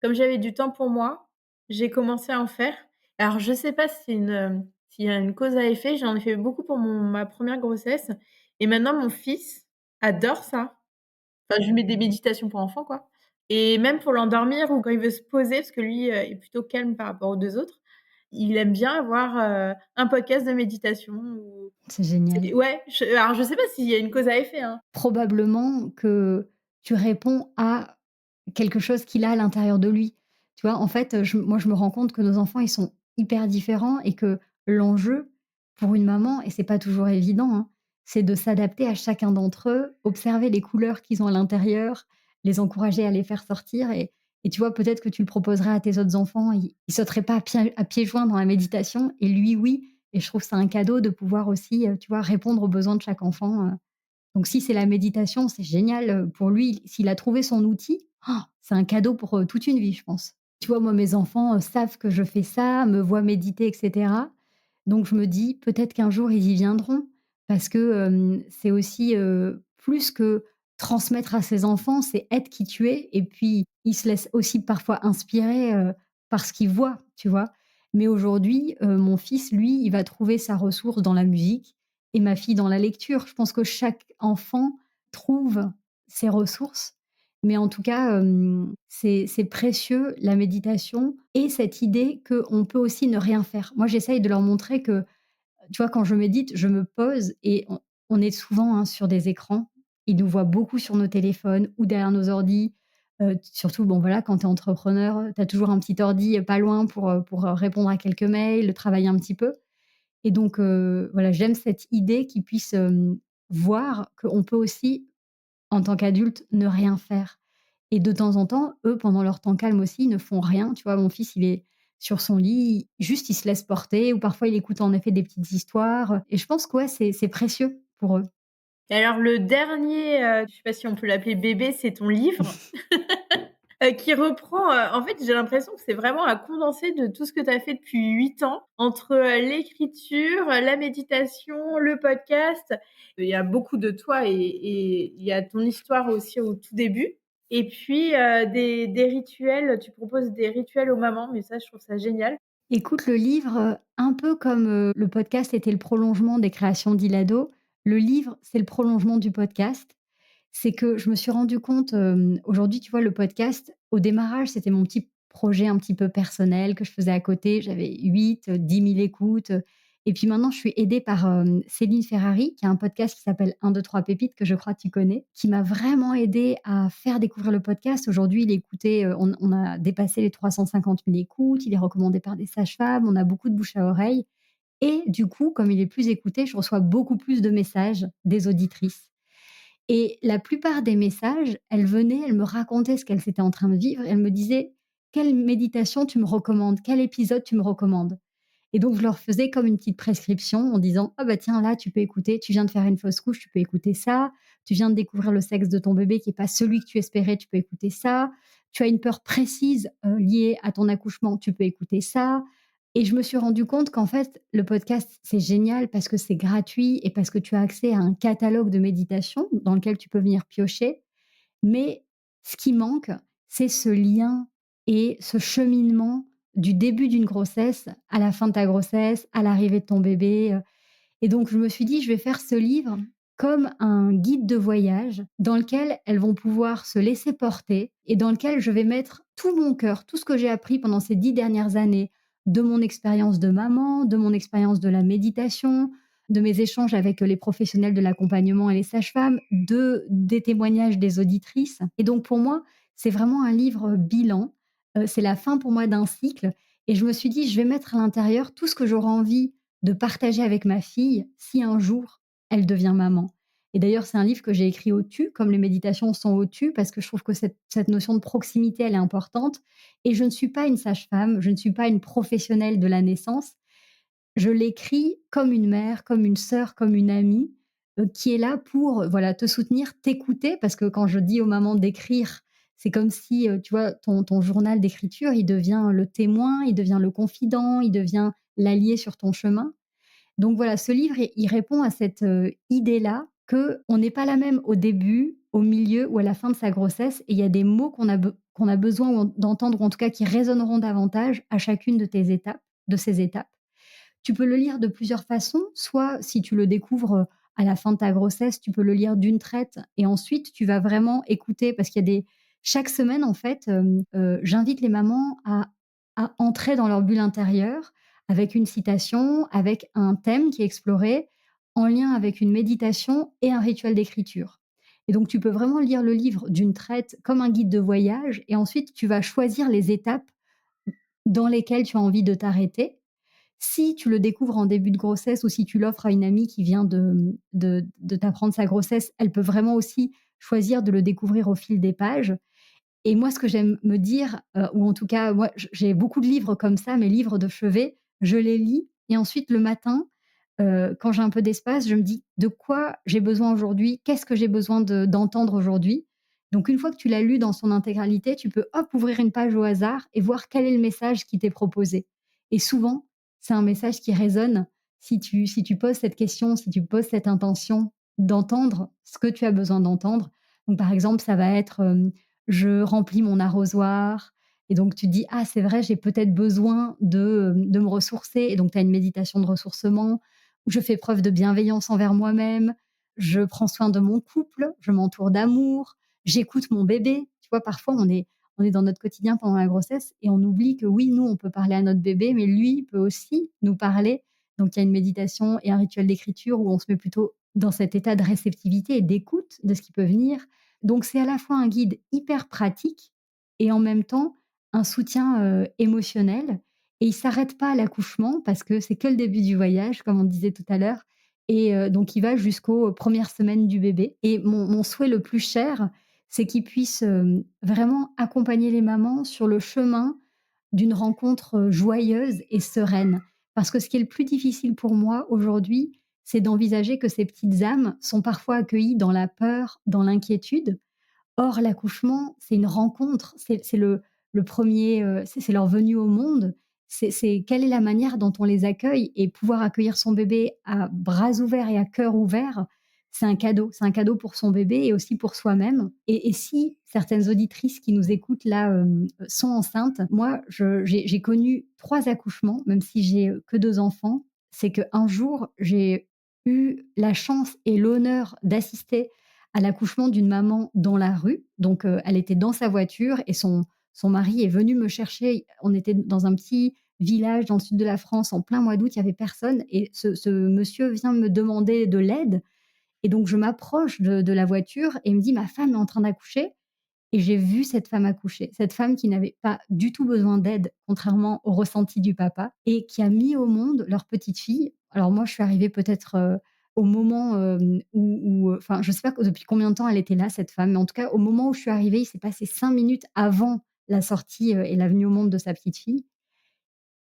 comme j'avais du temps pour moi, j'ai commencé à en faire. Alors je sais pas si c'est s'il y a une cause à effet, j'en ai fait beaucoup pour ma première grossesse et maintenant mon fils adore ça. Enfin je lui mets des méditations pour enfants quoi et même pour l'endormir ou quand il veut se poser parce que lui, est plutôt calme par rapport aux 2 autres, il aime bien avoir, un podcast de méditation ou
C'est génial.
c'est ouais, alors je sais pas s'il y a une cause à effet, hein.
Probablement que tu réponds à quelque chose qu'il a à l'intérieur de lui. Tu vois? En fait, moi, je me rends compte que nos enfants, ils sont hyper différents et que l'enjeu pour une maman, et c'est pas toujours évident, hein, c'est de s'adapter à chacun d'entre eux, observer les couleurs qu'ils ont à l'intérieur, les encourager à les faire sortir et tu vois, peut-être que tu le proposerais à tes autres enfants, ils sauteraient pas à pieds joints dans la méditation et lui, oui et je trouve ça un cadeau de pouvoir aussi, tu vois, répondre aux besoins de chaque enfant, Donc si c'est la méditation, c'est génial, pour lui. S'il a trouvé son outil, c'est un cadeau pour, toute une vie, je pense. Tu vois, moi, mes enfants, savent que je fais ça, me voient méditer et cetera. Donc je me dis: «Peut-être qu'un jour ils y viendront». Parce que, c'est aussi, plus que transmettre à ses enfants, c'est être qui tu es et puis ils se laissent aussi parfois inspirer, par ce qu'ils voient, tu vois? Mais aujourd'hui, mon fils, lui, il va trouver sa ressource dans la musique et ma fille dans la lecture. Je pense que chaque enfant trouve ses ressources, mais en tout cas, c'est précieux la méditation et cette idée qu'on peut aussi ne rien faire. Moi, j'essaye de leur montrer que, tu vois, quand je médite, je me pose et on est souvent, hein, sur des écrans. Ils nous voient beaucoup sur nos téléphones ou derrière nos ordis. Surtout, bon, voilà, quand tu es entrepreneur, tu as toujours un petit ordi, pas loin pour, répondre à quelques mails, travailler un petit peu et donc voilà, j'aime cette idée qu'ils puissent, voir qu'on peut aussi, en tant qu'adulte, ne rien faire et de temps en temps, eux, pendant leur temps calme aussi, ils ne font rien. Tu vois, mon fils, il est sur son lit, juste il se laisse porter ou parfois il écoute en effet des petites histoires, et je pense que ouais, c'est précieux pour eux.
Et alors le dernier, je sais pas si on peut l'appeler bébé, c'est ton livre, qui reprend, en fait, j'ai l'impression que c'est vraiment un condensé de tout ce que tu as fait depuis 8 ans entre, l'écriture, la méditation, le podcast. Il y a beaucoup de toi et il y a ton histoire aussi au tout début et puis, des rituels, tu proposes des rituels aux mamans, mais ça, je trouve ça génial.
Écoute, le livre, un peu comme, le podcast était le prolongement des créations d'Ilado, le livre, c'est le prolongement du podcast. C'est que je me suis rendu compte, aujourd'hui, tu vois, le podcast, au démarrage, c'était mon petit projet un petit peu personnel que je faisais à côté. J'avais 8, 10 000 écoutes, et puis maintenant, je suis aidée par, Céline Ferrari, qui a un podcast qui s'appelle «1, 2, 3 pépites» que je crois tu connais, qui m'a vraiment aidée à faire découvrir le podcast. Aujourd'hui, il est écouté, on a dépassé les 350 000 écoutes, il est recommandé par des sages-femmes, on a beaucoup de bouche à oreille et du coup, comme il est plus écouté, je reçois beaucoup plus de messages des auditrices. Et la plupart des messages, elles venaient, elles me racontaient ce qu'elles étaient en train de vivre et elles me disaient: «Quelle méditation tu me recommandes? Quel épisode tu me recommandes?» Et donc je leur faisais comme une petite prescription en disant: «Ah bah tiens, là, tu peux écouter, tu viens de faire une fausse couche, tu peux écouter ça. Tu viens de découvrir le sexe de ton bébé qui est pas celui que tu espérais, tu peux écouter ça. Tu as une peur précise, liée à ton accouchement, tu peux écouter ça». Et je me suis rendu compte qu'en fait, le podcast, c'est génial parce que c'est gratuit et parce que tu as accès à un catalogue de méditation dans lequel tu peux venir piocher. Mais ce qui manque, c'est ce lien et ce cheminement du début d'une grossesse à la fin de ta grossesse, à l'arrivée de ton bébé, et donc je me suis dit: «Je vais faire ce livre comme un guide de voyage dans lequel elles vont pouvoir se laisser porter et dans lequel je vais mettre tout mon cœur, tout ce que j'ai appris pendant ces 10 dernières années, de mon expérience de maman, de mon expérience de la méditation, de mes échanges avec, les professionnels de l'accompagnement et les sages-femmes, des témoignages des auditrices». Et donc pour moi, c'est vraiment un livre bilan, c'est la fin pour moi d'un cycle et je me suis dit: «Je vais mettre à l'intérieur tout ce que j'aurais envie de partager avec ma fille si un jour elle devient maman». Et d'ailleurs, c'est un livre que j'ai écrit au tu, comme les méditations sont au tu, parce que je trouve que cette notion de proximité, elle est importante. Et je ne suis pas une sage-femme, je ne suis pas une professionnelle de la naissance. Je l'écris comme une mère, comme une sœur, comme une amie, qui est là pour, voilà, te soutenir, t'écouter. Parce que quand je dis aux mamans d'écrire, c'est comme si, tu vois, ton journal d'écriture, il devient le témoin, il devient le confident, il devient l'allié sur ton chemin. Donc voilà, ce livre, il répond à cette, idée-là qu'on n'est pas la même au début, au milieu ou à la fin de sa grossesse et il y a des mots qu'on a besoin d'entendre ou en tout cas qui résonneront davantage à chacune de ces étapes. Tu peux le lire de plusieurs façons, soit si tu le découvres, à la fin de ta grossesse, tu peux le lire d'une traite et ensuite tu vas vraiment écouter parce qu'il y a des chaque semaine en fait, j'invite les mamans à entrer dans leur bulle intérieure avec une citation, avec un thème qui est exploré, en lien avec une méditation et un rituel d'écriture. Et donc tu peux vraiment lire le livre d'une traite comme un guide de voyage et ensuite tu vas choisir les étapes dans lesquelles tu as envie de t'arrêter. Si tu le découvres en début de grossesse ou si tu l'offres à une amie qui vient de t'apprendre sa grossesse, elle peut vraiment aussi choisir de le découvrir au fil des pages. Et moi, ce que j'aime me dire, ou en tout cas, moi, j'ai beaucoup de livres comme ça, mes livres de chevet, je les lis et ensuite le matin, quand j'ai un peu d'espace, je me dis: «De quoi j'ai besoin aujourd'hui? Qu'est-ce que j'ai besoin d'entendre aujourd'hui?» Donc une fois que tu l'as lu dans son intégralité, tu peux, hop, ouvrir une page au hasard et voir quel est le message qui t'est proposé. Et souvent, c'est un message qui résonne si tu poses cette question, si tu poses cette intention d'entendre ce que tu as besoin d'entendre. Donc par exemple, ça va être, je remplis mon arrosoir et donc tu te dis: «Ah c'est vrai, j'ai peut-être besoin de me ressourcer» et donc tu as une méditation de ressourcement où je fais preuve de bienveillance envers moi-même, je prends soin de mon couple, je m'entoure d'amour, j'écoute mon bébé. Tu vois, parfois on est dans notre quotidien pendant la grossesse et on oublie que oui, nous, on peut parler à notre bébé, mais lui peut aussi nous parler. Donc il y a une méditation et un rituel d'écriture où on se met plutôt dans cet état de réceptivité et d'écoute de ce qui peut venir. Donc c'est à la fois un guide hyper pratique et en même temps un soutien, émotionnel et il s'arrête pas à l'accouchement parce que c'est que le début du voyage, comme on disait tout à l'heure et donc il va jusqu'aux premières semaines du bébé et mon souhait le plus cher, c'est qu'il puisse, vraiment accompagner les mamans sur le chemin d'une rencontre, joyeuse et sereine. Parce que ce qui est le plus difficile pour moi aujourd'hui, c'est d'envisager que ces petites âmes sont parfois accueillies dans la peur, dans l'inquiétude. Or, l'accouchement, c'est une rencontre, c'est le 1er, c'est leur venue au monde. C'est quelle est la manière dont on les accueille et pouvoir accueillir son bébé à bras ouverts et à cœur ouvert, c'est un cadeau. C'est un cadeau pour son bébé et aussi pour soi-même et si certaines auditrices qui nous écoutent là, sont enceintes, moi j'ai connu 3 accouchements, même si j'ai, que 2 enfants. C'est qu'un jour, j'ai eu la chance et l'honneur d'assister à l'accouchement d'une maman dans la rue. Donc, elle était dans sa voiture et son mari est venu me chercher. On était dans un petit village dans le sud de la France en plein mois d'août, il y avait personne et ce monsieur vient me demander de l'aide et donc je m'approche de la voiture et il me dit: «Ma femme est en train d'accoucher». Et j'ai vu cette femme accoucher, cette femme qui n'avait pas du tout besoin d'aide, contrairement au ressenti du papa et qui a mis au monde leur petite fille. Alors moi, je suis arrivée peut-être, au moment, enfin, je sais pas depuis combien de temps elle était là cette femme, mais en tout cas, au moment où je suis arrivée, il s'est passé 5 minutes avant la sortie, et la venue au monde de sa petite fille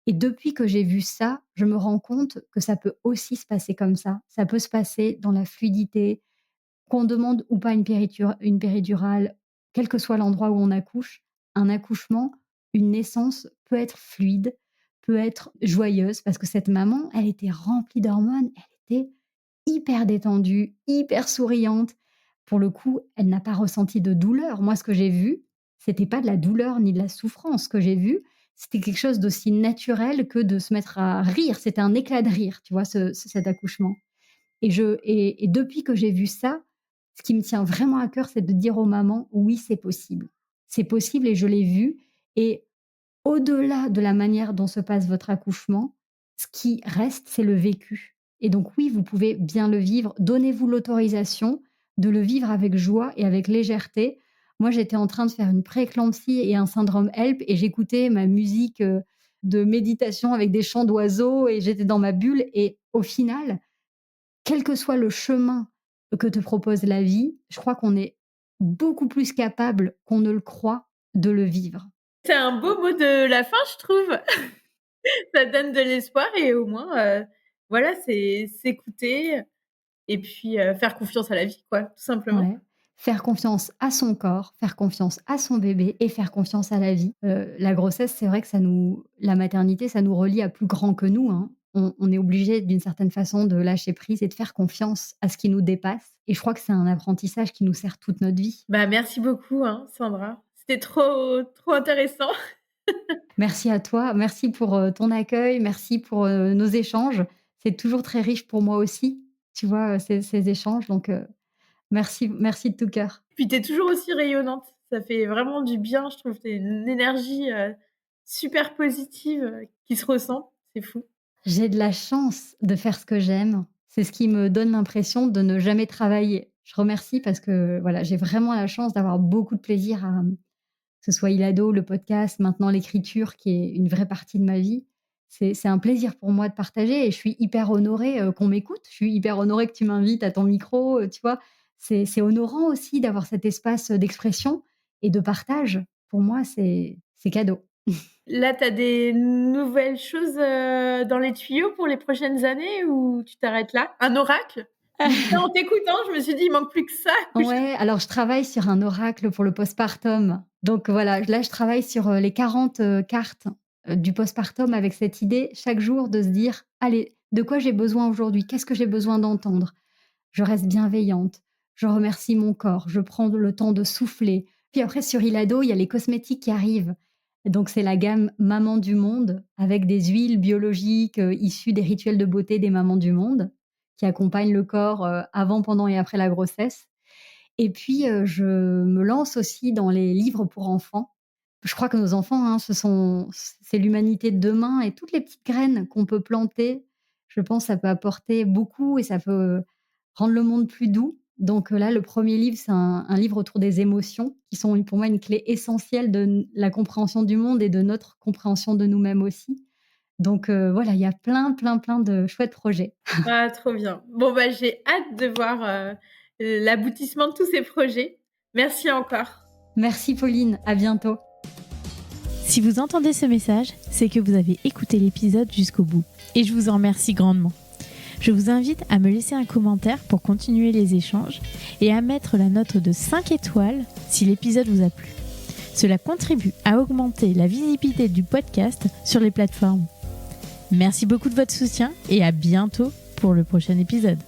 et depuis que j'ai vu ça, je me rends compte que ça peut aussi se passer comme ça. Ça peut se passer dans la fluidité, qu'on demande ou pas une péridurale, quel que soit l'endroit où on accouche, un accouchement, une naissance peut être fluide, peut être joyeuse parce que cette maman, elle était remplie d'hormones, elle était hyper détendue, hyper souriante. Pour le coup, elle n'a pas ressenti de douleur. Moi, ce que j'ai vu, c'était pas de la douleur ni de la souffrance. Ce que j'ai vu, c'était quelque chose d'aussi naturel que de se mettre à rire. C'était un éclat de rire, tu vois, cet accouchement. Et depuis que j'ai vu ça, ce qui me tient vraiment à cœur, c'est de dire aux mamans: «Oui, c'est possible». C'est possible et je l'ai vu et au-delà de la manière dont se passe votre accouchement, ce qui reste, c'est le vécu et donc oui, vous pouvez bien le vivre. Donnez-vous l'autorisation de le vivre avec joie et avec légèreté. Moi, j'étais en train de faire une prééclampsie et un syndrome HELP et j'écoutais ma musique, de méditation avec des chants d'oiseaux et j'étais dans ma bulle et au final, quel que soit le chemin que te propose la vie, je crois qu'on est beaucoup plus capable qu'on ne le croit de le vivre.
C'est un beau mot de la fin, je trouve. Ça donne de l'espoir et au moins, voilà, c'est s'écouter et puis, faire confiance à la vie, quoi, tout simplement.
Ouais. Faire confiance à son corps, faire confiance à son bébé et faire confiance à la vie. La grossesse, c'est vrai que la maternité, ça nous relie à plus grand que nous, hein. On est obligé d'une certaine façon de lâcher prise et de faire confiance à ce qui nous dépasse et je crois que c'est un apprentissage qui nous sert toute notre vie.
Bah, merci beaucoup, hein, Sandra. C'était trop intéressant.
Merci à toi, merci pour, ton accueil, merci pour, nos échanges. C'est toujours très riche pour moi aussi, tu vois, ces échanges donc merci de tout cœur.
Puis tu es toujours aussi rayonnante. Ça fait vraiment du bien, je trouve. Tu une énergie, super positive, qui se ressent. C'est fou.
J'ai de la chance de faire ce que j'aime. C'est ce qui me donne l'impression de ne jamais travailler. Je remercie parce que, voilà, j'ai vraiment la chance d'avoir beaucoup de plaisir que ce soit Ilado, le podcast, maintenant l'écriture qui est une vraie partie de ma vie. C'est un plaisir pour moi de partager et je suis hyper honorée, qu'on m'écoute. Je suis hyper honorée que tu m'invites à ton micro, tu vois? C'est honorant aussi d'avoir cet espace, d'expression et de partage. Pour moi, c'est cadeau.
Là, tu as des nouvelles choses, dans les tuyaux pour les prochaines années ou tu t'arrêtes là? Un oracle? En t'écoutant, je me suis dit: «Il manque plus que ça».
Ouais, alors je travaille sur un oracle pour le postpartum. Donc voilà, là, je travaille sur, les 40, cartes, du postpartum avec cette idée chaque jour de se dire: «Allez, de quoi j'ai besoin aujourd'hui? Qu'est-ce que j'ai besoin d'entendre? Je reste bienveillante, je remercie mon corps, je prends le temps de souffler». Puis après sur Ilado, il y a les cosmétiques qui arrivent. Donc c'est la gamme Maman du monde avec des huiles biologiques, issues des rituels de beauté des mamans du monde, qui accompagnent le corps, avant, pendant et après la grossesse. Et puis, je me lance aussi dans les livres pour enfants. Je crois que nos enfants, hein, c'est l'humanité de demain et toutes les petites graines qu'on peut planter, je pense, ça peut apporter beaucoup et ça peut rendre le monde plus doux. Donc, là, le premier livre, c'est un livre autour des émotions qui sont pour moi une clé essentielle de la compréhension du monde et de notre compréhension de nous-mêmes aussi. Donc, voilà, il y a plein, plein, plein de chouettes projets.
Ah, trop bien. Bon, bah, j'ai hâte de voir, l'aboutissement de tous ces projets. Merci encore.
Merci Pauline, à bientôt.
Si vous entendez ce message, c'est que vous avez écouté l'épisode jusqu'au bout. Et je vous en remercie grandement. Je vous invite à me laisser un commentaire pour continuer les échanges et à mettre la note de 5 étoiles si l'épisode vous a plu. Cela contribue à augmenter la visibilité du podcast sur les plateformes. Merci beaucoup de votre soutien et à bientôt pour le prochain épisode.